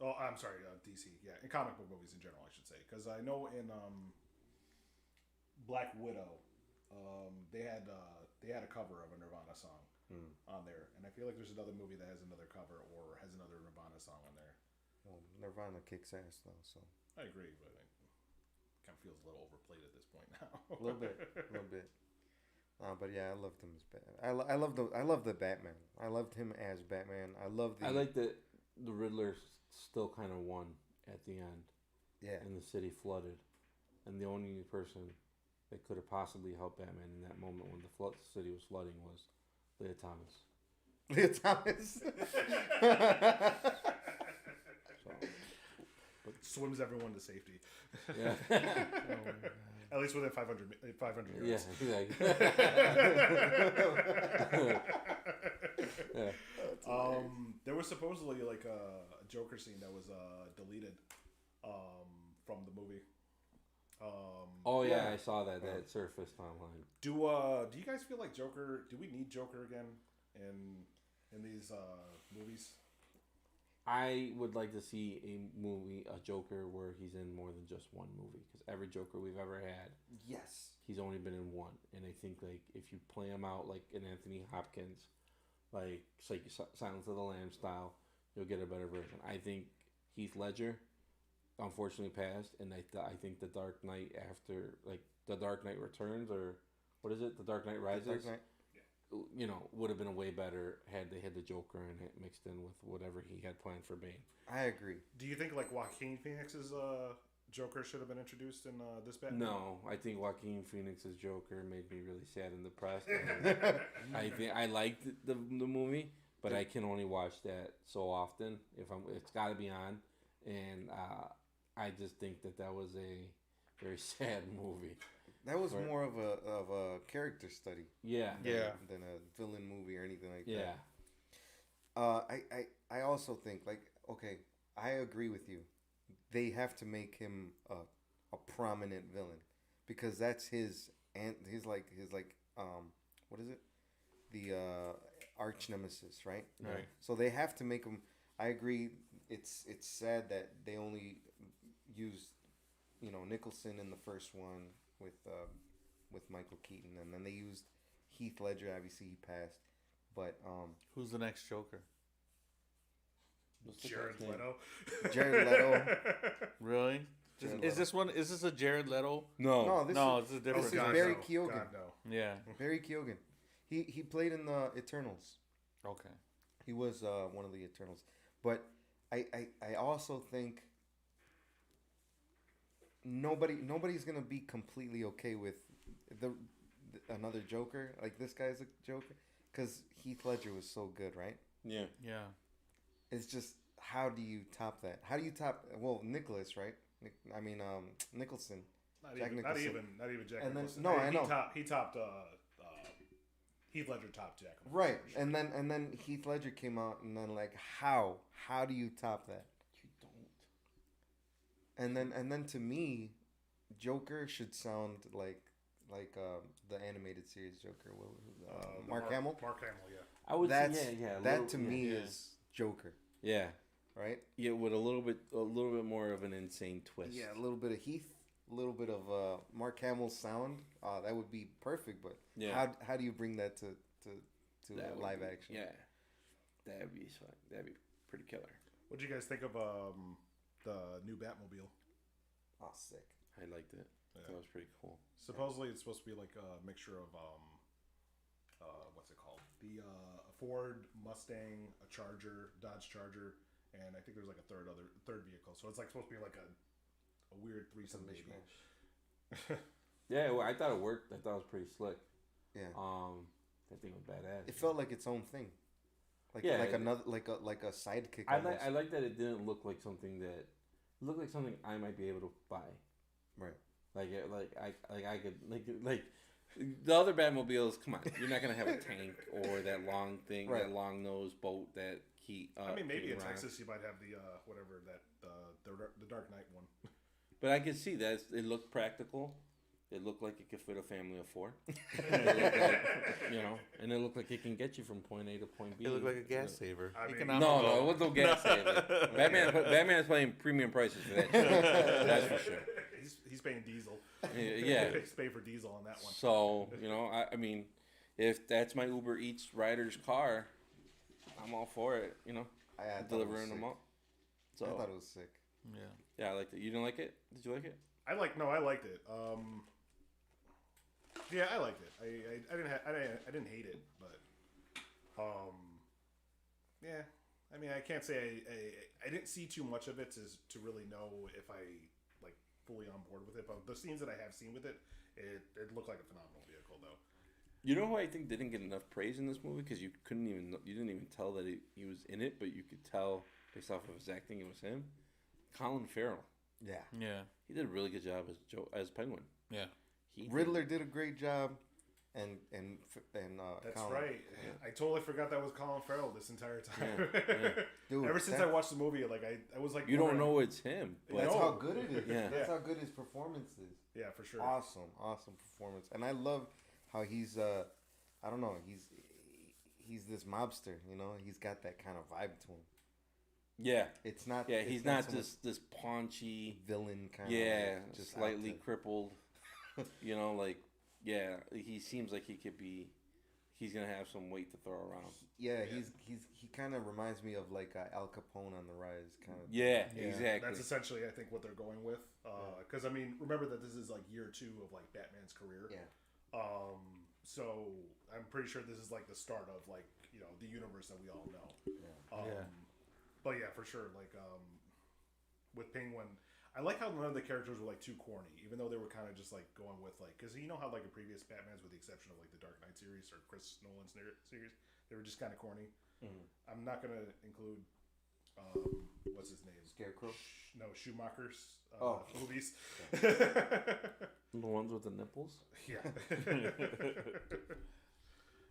Oh, I'm sorry, DC. Yeah, in comic book movies in general, I should say. Because I know in Black Widow, they had a cover of a Nirvana song on there, and I feel like there's another movie that has another cover or has another Nirvana song on there. Well, Nirvana kicks ass though, so. I agree, but it kind of feels a little overplayed at this point now. A little bit. But yeah, I loved him as Batman. I love the Batman. I loved him as Batman. I like that the Riddler still kind of won at the end. Yeah. And the city flooded, and the only person that could have possibly helped Batman in that moment when the city was flooding was Lia Thomas. Lia Thomas. Swims everyone to safety. Yeah. At least within 500 yards. Yeah, exactly. Yeah. There was supposedly like a Joker scene that was deleted from the movie. I saw that surfaced online. Do you guys feel like Joker? Do we need Joker again in these movies? I would like to see a Joker where he's in more than just one movie, because every Joker we've ever had, he's only been in one, and I think like if you play him out like an Anthony Hopkins, like Silence of the Lambs style, you'll get a better version. I think Heath Ledger, unfortunately, passed, and I think the Dark Knight after the Dark Knight Returns, or what is it, the Dark Knight Rises? Dark Knight. Would have been a way better had they had the Joker and it mixed in with whatever he had planned for Bane. I agree. Do you think like Joaquin Phoenix's Joker should have been introduced in this Batman? No, I think Joaquin Phoenix's Joker made me really sad and depressed. I liked the movie, but I can only watch that so often. It's got to be on, and I just think that was a very sad movie. That was more of a character study. Yeah. Than a villain movie or anything like that. Yeah. I also think I agree with you. They have to make him a prominent villain, because that's his what is it? The arch nemesis, right? Right. So they have to make him. I agree. It's sad that they only used Nicholson in the first one with Michael Keaton, and then they used Heath Ledger. Obviously, he passed, but who's the next Joker? Jared Leto. Jared Leto. Really? Is this a Jared Leto? No, this is a different. This is Barry Keoghan. God, no. Yeah, Barry Keoghan. He played in the Eternals. Okay. He was one of the Eternals, but I also think nobody's gonna be completely okay with another Joker, like this guy's a Joker, because Heath Ledger was so good, right? Yeah. It's just, how do you top that? How do you top Nicholas, right? Nicholson. Not Jack even Jack and Nicholson. Then, no, I know. He topped Heath Ledger topped Jack Nicholson. Right, Sure. and then Heath Ledger came out, and then how do you top that? You don't. And then to me, Joker should sound like the animated series Joker. Mark Hamill. Mark Hamill, yeah. I would say, yeah. That to me is Joker. Yeah. Right? Yeah, with a little bit more of an insane twist. Yeah, a little bit of Heath, a little bit of Mark Hamill's sound. That would be perfect. But how do you bring that to a live action. Yeah, that'd be fun. That'd be pretty killer. What do you guys think of the new Batmobile? Oh, sick. I liked it. Yeah. That was pretty cool. Supposedly, it's supposed to be like a mixture of what's it called? A Ford Mustang, a Charger, Dodge Charger, and I think there's like a third vehicle. So it's like supposed to be like a weird threesome baby. Yeah, well, I thought it worked. I thought it was pretty slick. Yeah. That thing was badass. It felt like its own thing. Like like a sidekick. I like that it didn't look like something that it looked like something I might be able to buy. Right. I could the other Batmobiles. Come on, you're not gonna have a tank or that long thing, right. that long nose boat that I mean, maybe in Texas you might have the whatever that the Dark Knight one. But I could see that it looked practical. It looked like it could fit a family of 4. And it looked like it can get you from point A to point B. It looked like a gas saver. I mean, no, it was no gas saver. Batman is paying premium prices for that shit. That's for sure. He's paying diesel. Yeah. He's paying for diesel on that one. So, I mean, if that's my Uber Eats rider's car, I'm all for it, I delivering them up. So I thought it was sick. Yeah, I liked it. You didn't like it? Did you like it? I liked it. Yeah, I liked it. I didn't hate it, but yeah. I mean, I can't say I didn't see too much of it to really know if I like fully on board with it. But the scenes that I have seen with it, it looked like a phenomenal vehicle, though. You know who I think didn't get enough praise in this movie because you didn't even tell that he was in it, but you could tell based off of his acting it was him. Colin Farrell. Yeah. He did a really good job as Penguin. Yeah. Riddler did a great job, and That's Colin. right. Yeah. I totally forgot that was Colin Farrell this entire time. Yeah. Dude, Ever since I watched the movie, like I was like, you don't know it's him. But That's how good it is. Yeah. That's how good his performance is. Yeah, for sure. Awesome performance, and I love how he's I don't know, he's this mobster. He's got that kind of vibe to him. Yeah. It's not. Yeah, it's he's not not this paunchy villain kind. Yeah, of just slightly crippled. He seems like he's gonna have some weight to throw around. Yeah, he kind of reminds me of like Al Capone on the rise, kind of. Yeah, exactly. That's essentially, I think, what they're going with. Because I mean, remember that this is like year 2 of like Batman's career. Yeah. So I'm pretty sure this is like the start of like the universe that we all know. Yeah. But yeah, for sure. Like with Penguin, I like how none of the characters were like too corny, even though they were kind of just like going with like, because you know how like the previous Batmans, with the exception of like the Dark Knight series or Chris Nolan's series, they were just kind of corny. Mm-hmm. I'm not gonna include what's his name? Scarecrow. Schumacher's movies. The ones with the nipples. Yeah.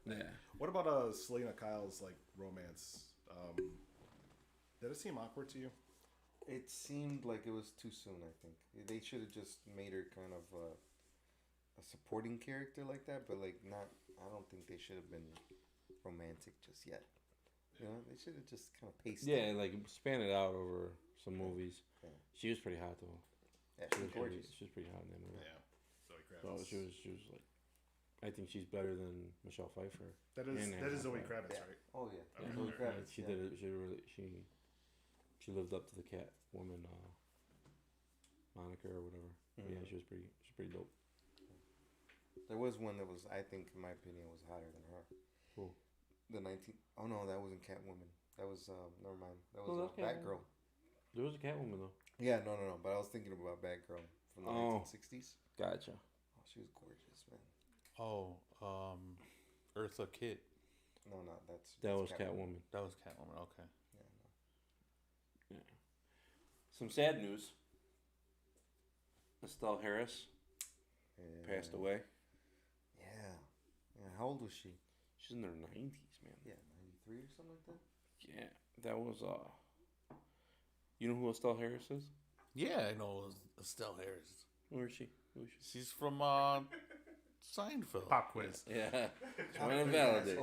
Yeah. What about Selena Kyle's like romance? Did it seem awkward to you? It seemed like it was too soon. I think they should have just made her kind of a supporting character like that, but like not. I don't think they should have been romantic just yet. They should have just kind of paced. Yeah, like span it out over some movies. Yeah. She was pretty hot though. Yeah, she was gorgeous. She was pretty hot in that movie. Yeah. Zoe Kravitz. So she was like, I think she's better than Michelle Pfeiffer. That is Zoe Kravitz, right? Oh yeah, Yeah. Zoe Kravitz. She did it. She lived up to the Catwoman moniker or whatever. Mm-hmm. Yeah, she's pretty dope. There was one that was, I think, in my opinion, was hotter than her. Cool. The 19. Oh no, that wasn't Catwoman. That was never mind. That was Batgirl. There was a Catwoman though. Yeah, no. But I was thinking about Batgirl from the 1960s. Gotcha. Oh, she was gorgeous, man. Oh, Eartha Kitt. No, that was Catwoman. That was Catwoman. Okay. Yeah. Some sad news. Estelle Harris passed away. Yeah. How old was she? She's in her 90s, man. Yeah, 93 or something like that. Yeah, that was You know who Estelle Harris is? Yeah, I know Estelle Harris. Who is she? She's from Seinfeld. Pop quiz. Yeah. Just wanted to validate.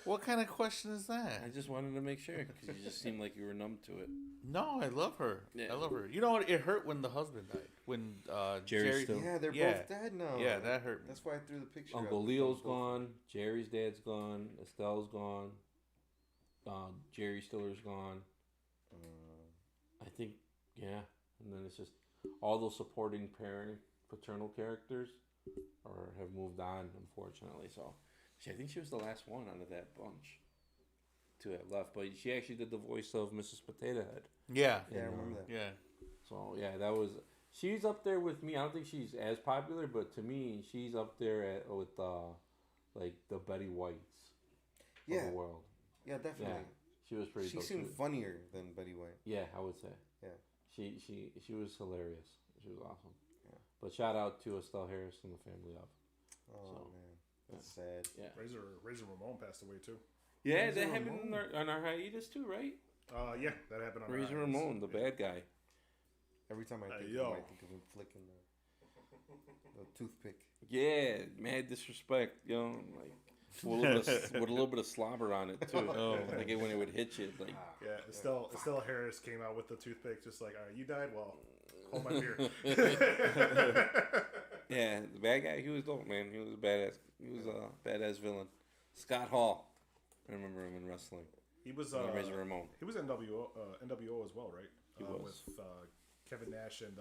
What kind of question is that? I just wanted to make sure because you just seemed like you were numb to it. No, I love her. Yeah. I love her. You know what? It hurt when the husband died. When Jerry. still. Yeah, they're both dead now. Yeah, that hurt me. That's why I threw the picture. Uncle up. Leo's gone. Jerry's dad's gone. Estelle's gone. Jerry Stiller's gone. I think, yeah. And then it's just all those supporting paternal characters have moved on, unfortunately. So, I think she was the last one out of that bunch to have left. But she actually did the voice of Mrs. Potato Head. Yeah. Yeah, I remember that. Yeah. So, yeah, that was... She's up there with me. I don't think she's as popular, but to me, she's up there with, like, the Betty Whites of the world. Yeah, definitely. Yeah, she was pretty dope. She seemed funnier than Betty White. Yeah, I would say. Yeah. She was hilarious. She was awesome. Yeah. But shout out to Estelle Harris and the family of. Oh, So, man. That's sad. Yeah. Razor Ramon passed away too. Yeah, Razor that happened Ramon. on our hiatus too, right? Yeah, that happened on Razor Rise. Ramon, the bad guy. Every time I think of yo. him, I think of him flicking the toothpick. Yeah, mad disrespect, you know, like with a little bit of slobber on it too. Like when it would hit you, like Yeah, Estelle Harris came out with the toothpick, just like, all right, you died. Well, hold my beer. yeah, the bad guy. He was dope, man. He was a badass. He was a badass villain. Scott Hall, I remember him in wrestling. He was Razor Ramon. He was NWO as well, right? He was. With Kevin Nash and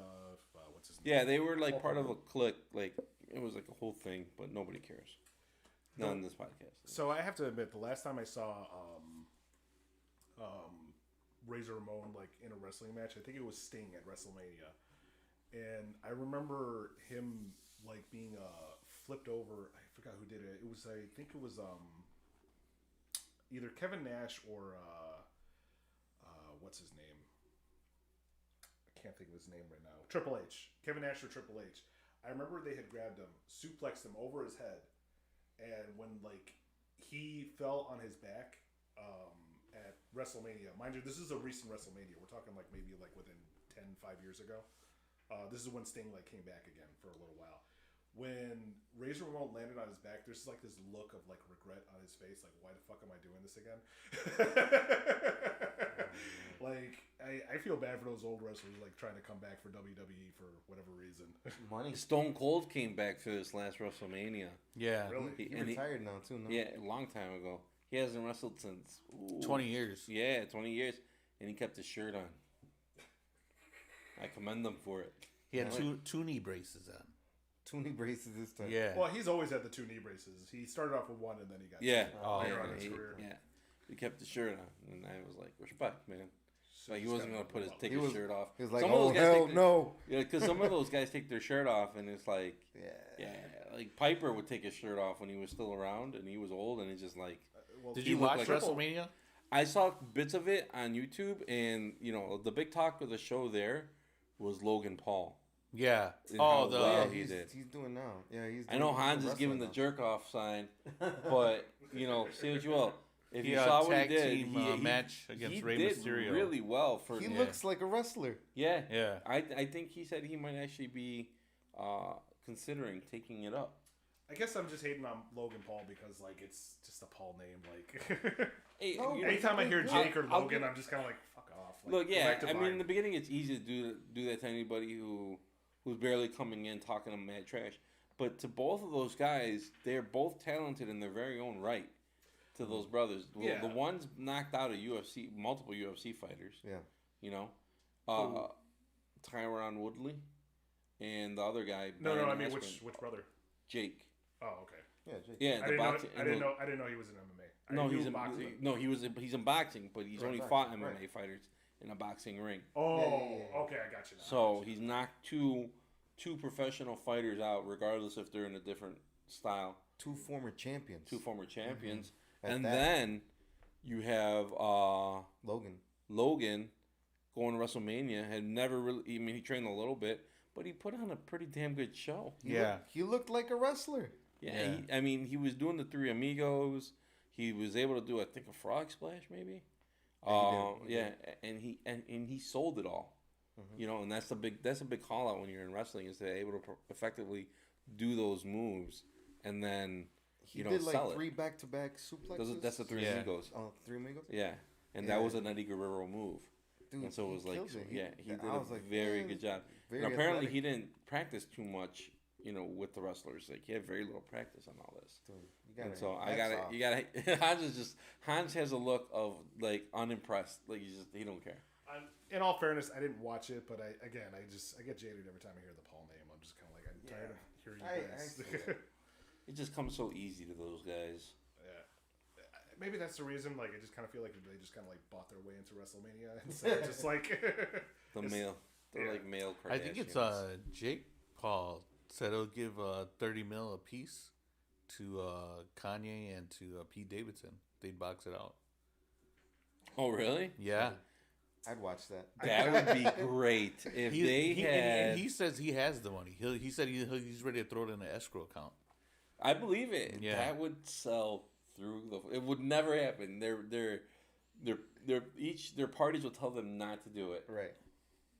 what's his name? Yeah, they were like part of a clique. Like it was like a whole thing, but nobody cares. Not on this podcast. So I have to admit, the last time I saw Razor Ramon like in a wrestling match, I think it was Sting at WrestleMania, and I remember him like being flipped over. I forgot who did it. I think it was either Kevin Nash or what's his name? I can't think of his name right now. Triple H. Kevin Nash or Triple H. I remember they had grabbed him, suplexed him over his head, and when like he fell on his back at WrestleMania, mind you, this is a recent WrestleMania. We're talking like maybe like within 5 years ago. This is when Sting like came back again for a little while. When Razor Ramon landed on his back, there's like this look of like regret on his face, like why the fuck am I doing this again? Like I feel bad for those old wrestlers like trying to come back for WWE for whatever reason. Money. Stone Cold came back for this last WrestleMania. Yeah. Really? He retired now too, no? Yeah, a long time ago. He hasn't wrestled since 20 years. Yeah, 20 years, and he kept his shirt on. I commend them for it. He had two knee braces on. 2 knee braces this time. Yeah. Well, he's always had the 2 knee braces. He started off with one and then he got Yeah, two Oh, later yeah, on in his he, career. yeah. He kept his shirt on, and I was like, respect, man. So Like he he's wasn't got gonna take He his was- shirt off. He was like, Some of those oh, guys hell take no. Yeah, because some of those guys take their shirt off, and it's like, Yeah. like Piper would take his shirt off when he was still around, and he was old, and it's just like. Well, Did He you looked watch like- WrestleMania? I saw bits of it on YouTube, and the big talk of the show there was Logan Paul. Yeah. And Oh, how the well Yeah, he did. he's doing now. Yeah, he's. I know doing- Hans he's is giving the wrestling jerk off sign, but say what you will. If He you saw what he tag did, team he match against he Rey did Mysterio. really well for. now. He Yeah. looks like a wrestler. Yeah, Yeah. I think he said he might actually be considering taking it up. I guess I'm just hating on Logan Paul because like it's just a Paul name. Like Hey, No, you know, anytime I hear Jake or I'll Logan, give- I'm just kind of like fuck off. Like, Look, go yeah, back to I mean, mine. in the beginning, it's easy to do that to anybody who's barely coming in talking to mad trash. But to both of those guys, they're both talented in their very own right. To those brothers, Yeah. the one's knocked out multiple UFC fighters. Yeah. You know, Tyron Woodley, and the other guy. no, Ben I mean Askren, which brother? Jake. Oh, okay. Yeah, Jake. Yeah, I the didn't know. boxing. I didn't know he was in MMA. I No, knew he's in boxing. no, he's in boxing, but he's Right, only boxing, fought MMA right. fighters in a boxing ring. Oh, Yeah. okay, I got you now. So he's knocked two professional fighters out, regardless if they're in a different style. 2 former champions. 2 former champions, At and that. then you have Logan. Logan going to WrestleMania. Had never really. I mean, he trained a little bit, but he put on a pretty damn good show. He looked like a wrestler. Yeah, Yeah. He was doing the Three Amigos. He was able to do, I think, a frog splash, maybe. He did. And he sold it all. And that's a big call out when you're in wrestling, is they're able to effectively do those moves and then He did like sell 3 it. back-to-back suplexes. That's the Three Yeah. Amigos. Oh, 3 amigos? Yeah, and Yeah. that was an Eddie Guerrero move. Dude, and so it was like, killed it. he did I was a like, very man, good job. very And apparently, athletic. he didn't practice too much, with the wrestlers. Like, he had very little practice on all this. Dude, you And so hats off. you gotta. Hans has a look of like unimpressed. Like he don't care. In all fairness, I didn't watch it, but I get jaded every time I hear the Paul name. I'm just kind of like, I'm tired of hearing you guys. see that. It just comes so easy to those guys. Yeah. Maybe that's the reason. Like, I just kind of feel like they just kind of like bought their way into WrestleMania instead of just like They're like male Kardashians. I think it's Jake Paul said he'll give $30 million a piece to Kanye and to Pete Davidson. They'd box it out. Oh really? Yeah. I'd watch that. That would be great if he says he has the money. He said he's ready to throw it in an escrow account. I believe it. Yeah. That would sell through the. It would never happen. Their parties will tell them not to do it. Right.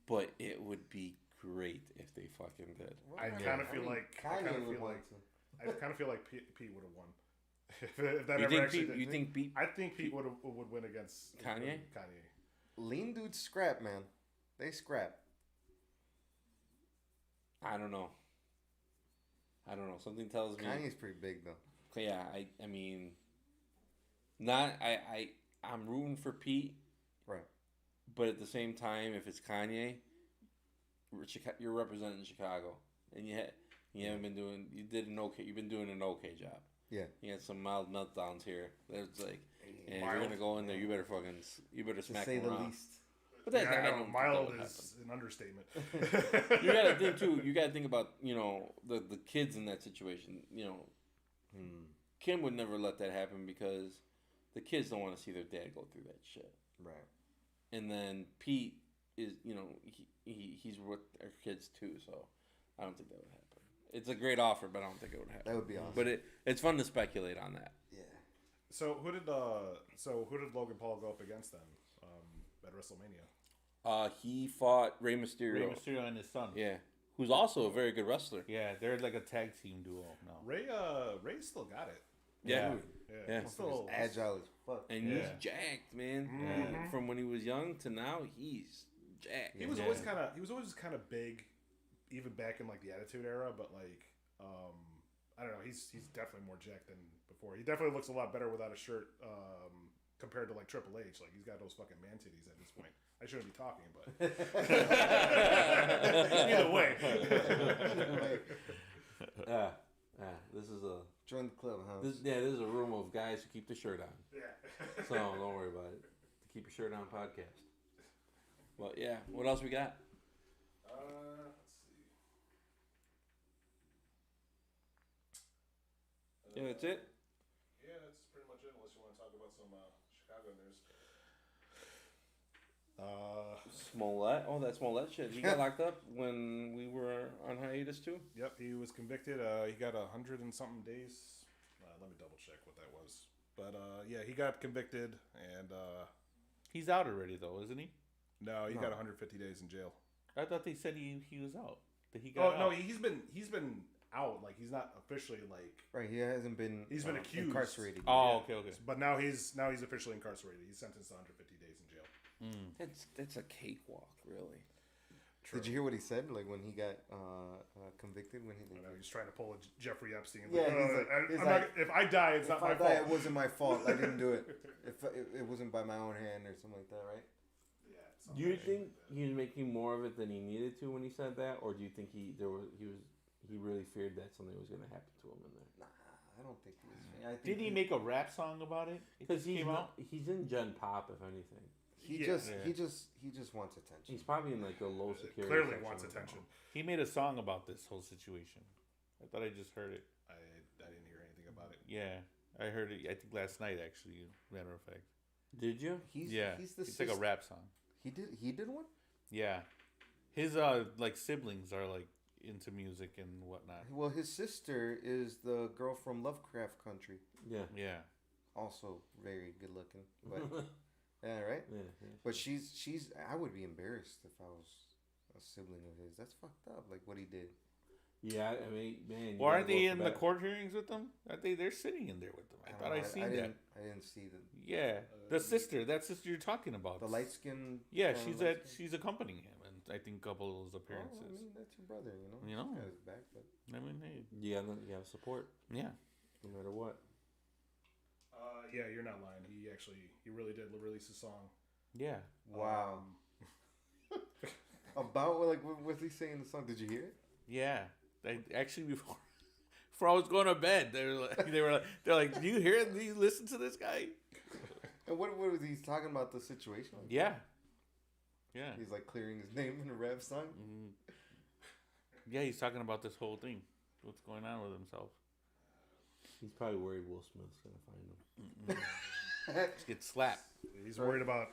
But it would be great if they fucking did. I kind of feel like Kanye would want to. I kind of feel like Pete would have won. If that You ever think actually Pete? You think Pete? I think Pete would win against Kanye? Kanye. Lean dudes scrap, man. They scrap. I don't know. Something tells me. Kanye's pretty big though. Yeah, I mean, I'm rooting for Pete, Right. but at the same time, if it's Kanye, you're representing Chicago, and you've been doing an okay job. Yeah. You had some mild meltdowns here. There's like, and if you're gonna go in there, you better To smack say him the around. least. But that's Yeah, I know. don't think Mild that would is an understatement. happen. You gotta think too. You gotta think about the kids in that situation. Kim would never let that happen because the kids don't want to see their dad go through that shit. Right. And then Pete is, he's with our kids too, so I don't think that would happen. It's a great offer, but I don't think it would happen. That would be awesome. But it's fun to speculate on that. Yeah. So who did Logan Paul go up against then at WrestleMania? He fought Rey Mysterio. Rey Mysterio and his son. Yeah, who's also a very good wrestler. Yeah, they're like a tag team duo now. Ray still got it. Yeah. Yeah. He's Still agile as fuck. And he's jacked, man. From when he was young to now, he's jacked. He was always kind of big, even back in like the Attitude Era. But like, I don't know. He's definitely more jacked than before. He definitely looks a lot better without a shirt compared to like Triple H. Like he's got those fucking man titties at this point. I shouldn't be talking, but either way. This is a Join the club, huh? this is a room of guys who keep the shirt on. Yeah. So don't worry about it. The Keep Your Shirt On podcast. Well, yeah. What else we got? Let's see. Yeah, that's it. Yeah, that's pretty much it. Unless you want to talk about some Chicago news. Smollett. Oh, that Smollett shit. He got locked up when we were on hiatus too. Yep, he was convicted. He got 100 and something days. Let me double check what that was. But yeah, he got convicted, and He's out already though, isn't he? no, he got 150 days in jail. I thought they said he was out. That he got Oh no, out. he's been out. Like he's not officially like. Right. He hasn't been. He's been accused. Incarcerated. Oh, okay. But now he's officially incarcerated. He's sentenced to 150 days in jail. That's a cakewalk, really. Did you hear what he said? Like when he got convicted, when he. I know, he's trying to pull a Jeffrey Epstein. Yeah, I'm not, if I die, it's not my fault. It wasn't my fault. I didn't do it. If it wasn't by my own hand or something like that, right? Yeah. Do you think he was making more of it than he needed to when he said that, or do you think he really feared that something was going to happen to him in there? Nah, I don't think he was. I think Did he make a rap song about it? Because came out? he's in Gen Pop, if anything. He just wants attention. He's probably in like a low security. Clearly section wants of the attention. mall. He made a song about this whole situation. I thought I just heard it. I didn't hear anything about it. Yeah, I heard it. I think last night, actually. Matter of fact. Did you? He's the it's like a rap song. He did one. Yeah, his like siblings are like into music and whatnot. Well, his sister is the girl from Lovecraft Country. Yeah. Yeah. Also very good looking. But yeah, right. Yeah. But she's. I would be embarrassed if I was a sibling of his. That's fucked up. Like what he did. Yeah, I mean, man. Well, aren't they in the court hearings with them? Aren't they? They're sitting in there with them. I thought I seen that. I didn't see that. Yeah, that sister you're talking about. The light skin. Yeah, she's accompanying him, and I think a couple of those appearances. Oh, I mean, that's your brother, you know. You know, got his back, but I mean, hey. You have support. Yeah, no matter what. Yeah, you're not lying. He really did release a song. Yeah. Wow. About what was he saying in the song? Did you hear it? Yeah. Actually, before I was going to bed, they're like, do you hear it? Do you listen to this guy? And what was he talking about the situation? Yeah. Yeah. He's like clearing his name in a rap song. Mm-hmm. Yeah, he's talking about this whole thing. What's going on with himself? He's probably worried Will Smith's gonna find him. Just get slapped. He's worried about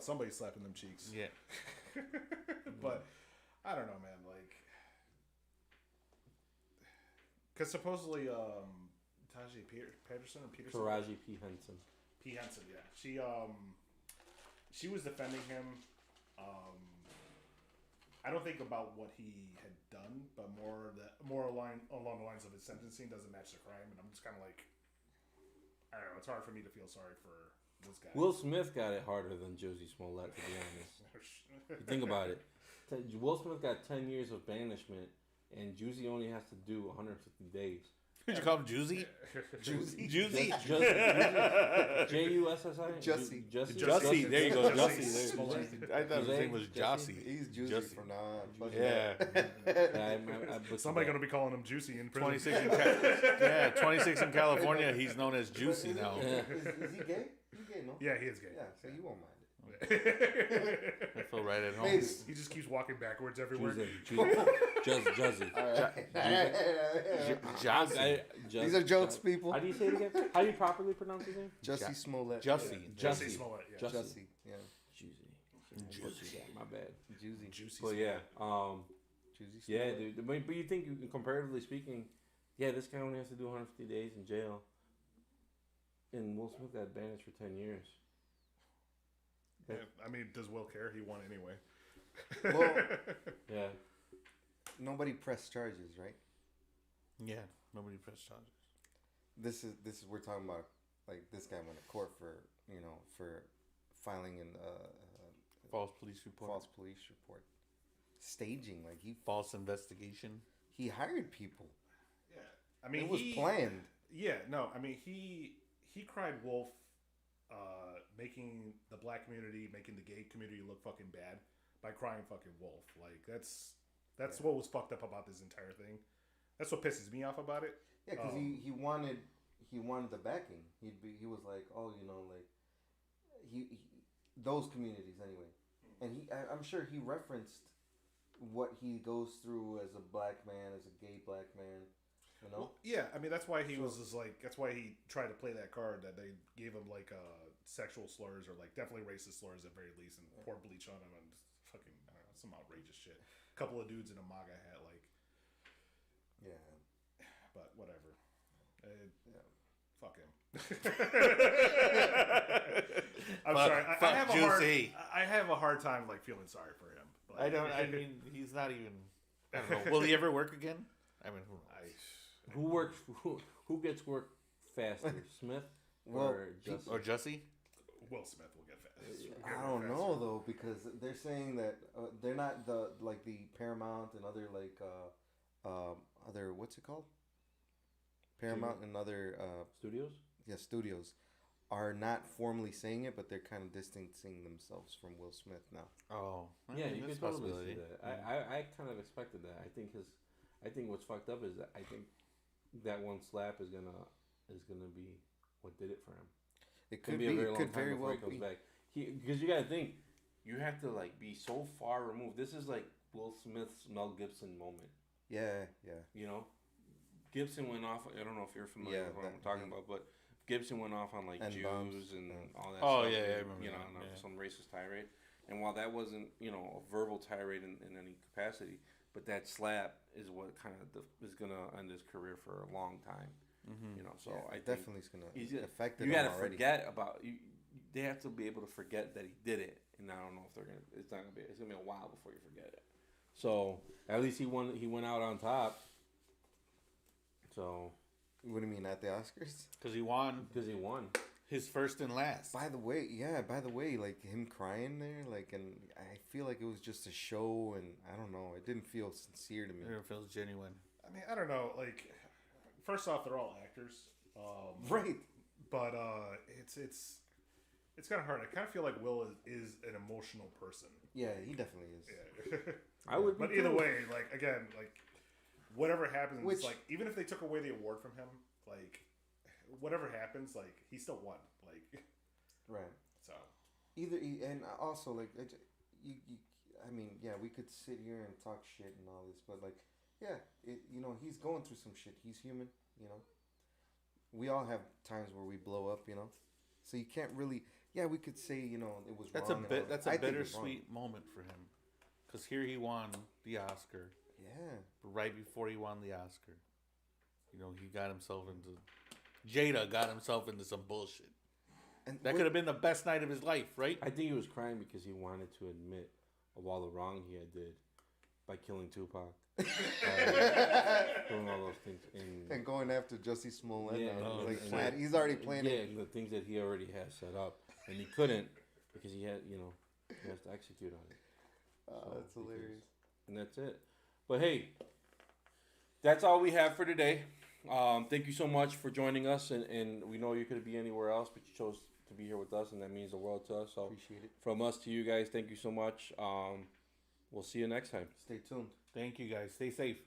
somebody slapping them cheeks. Yeah. But I don't know, man. Like, because supposedly Taraji Peterson. P. Henson. P. Henson, yeah. She was defending him. I don't think about what he had done, but more along the lines of his sentencing doesn't match the crime, and I'm just kind of like, I don't know. It's hard for me to feel sorry for this guy. Will Smith got it harder than Jussie Smollett, to be honest. You think about it. Will Smith got 10 years of banishment, and Jussie only has to do 150 days. Did you call him Jussie? Jussie? J-U-S-S-I? Jussie. Jussie. There you go. Jussie. Jussie. I thought his name was Jussie. He's Jussie from now on. Yeah. Somebody gonna be calling him Juicy in prison. 26 in California. He's known as Juicy now. Is he gay? He's gay, no? Yeah, he is gay. Yeah, so you won't mind it. I feel right at home. Maybe. He just keeps walking backwards everywhere. Jussie. These are jokes, people. How do you say it again? How do you properly pronounce his name? Jussie Smollett. Jussie Smollet. Yeah. Jussie. Yeah. Juicy. My bad. Juicy. But yeah, Jussie yeah, Smollett. dude. But you think, comparatively speaking, yeah, this guy only has to do 150 days in jail, and Will Smith got banished for 10 years. Yeah, I mean, does Will care? He won anyway. Well, Yeah. nobody pressed charges, right? Yeah, nobody pressed charges. This is we're talking about, like, this guy went to court for filing in False police report. Staging, like false investigation. he hired people. Yeah, I mean, It was planned. Yeah, no, I mean, he cried wolf, making the black community, making the gay community look fucking bad by crying fucking wolf. Like, that's what was fucked up about this entire thing. That's what pisses me off about it. Yeah, because he wanted the backing. He was like, oh, you know, like he those communities anyway, and I'm sure he referenced what he goes through as a black man, as a gay black man. You know? Well, yeah, I mean, that's why he was just like, that's why he tried to play that card that they gave him, like, sexual slurs or, like, definitely racist slurs at very least, and poured bleach on him and fucking, I don't know, some outrageous shit. A couple of dudes in a MAGA hat, like, Yeah. but whatever. Yeah. Fuck him. I'm sorry. I have a hard time, like, feeling sorry for him. But I mean, he's not even. I don't know. Will he ever work again? I mean, Who gets work faster, Smith Well, or Jussie? or Jussie? Will Smith will get fast. I don't know though, because they're saying that they're not the Paramount and other other what's it called? Paramount and other Studios? studios are not formally saying it, but they're kind of distancing themselves from Will Smith now. Oh, Yeah, you that's could a totally possibility. see that. I kind of expected that. I think what's fucked up is that I think that one slap is gonna be what did it for him. It could be a very long could time very before well he comes be. back. Because you gotta think, you have to like be so far removed. This is like Will Smith's Mel Gibson moment. Yeah. You know, Gibson went off. I don't know if you're familiar with what I'm talking about, but Gibson went off on like And Jews bombs. and all that. Oh, stuff, yeah, I and, remember you know, that, and yeah. some racist tirade. And while that wasn't, you know, a verbal tirade in any capacity, but that slap is what kind of is gonna end his career for a long time. You know, so I think definitely is gonna affect you him gotta already. forget about you. They have to be able to forget that he did it, and I don't know if they're gonna. It's gonna be a while before you forget it. So at least he went out on top, So. What do you mean at the Oscars? Because he won. Because he won. His first and last. By the way, like him crying there, like, and I feel like it was just a show, and I don't know, it didn't feel sincere to me. It feels genuine. I mean, I don't know. Like, first off, they're all actors, right? But it's kind of hard. I kind of feel like Will is an emotional person. Yeah, he definitely is. Yeah. I would. But either way, like again, like whatever happens, Which, like even if they took away the award from him, like. Whatever happens, like he still won, like right. So and also like you, I mean, yeah, we could sit here and talk shit and all this, but like, yeah, he's going through some shit. He's human, We all have times where we blow up, So you can't really, yeah, we could say, it was that's wrong. That's a bittersweet moment for him, because here he won the Oscar. Yeah. Right before he won the Oscar, he got himself into. Jada got himself into some bullshit. And that could have been the best night of his life, right? I think he was crying because he wanted to admit of all the wrong he had did by killing Tupac. Doing all those things. And going after Jussie Smollet. Yeah, he's already playing it. Yeah, the things that he already has set up. And he couldn't because he had, he has to execute on it. So, that's hilarious. And that's it. But hey, that's all we have for today. Thank you so much for joining us, and we know you could be anywhere else, but you chose to be here with us, and that means the world to us. So appreciate it. From us to you guys, thank you so much. We'll see you next time. Stay tuned. Thank you guys. Stay safe.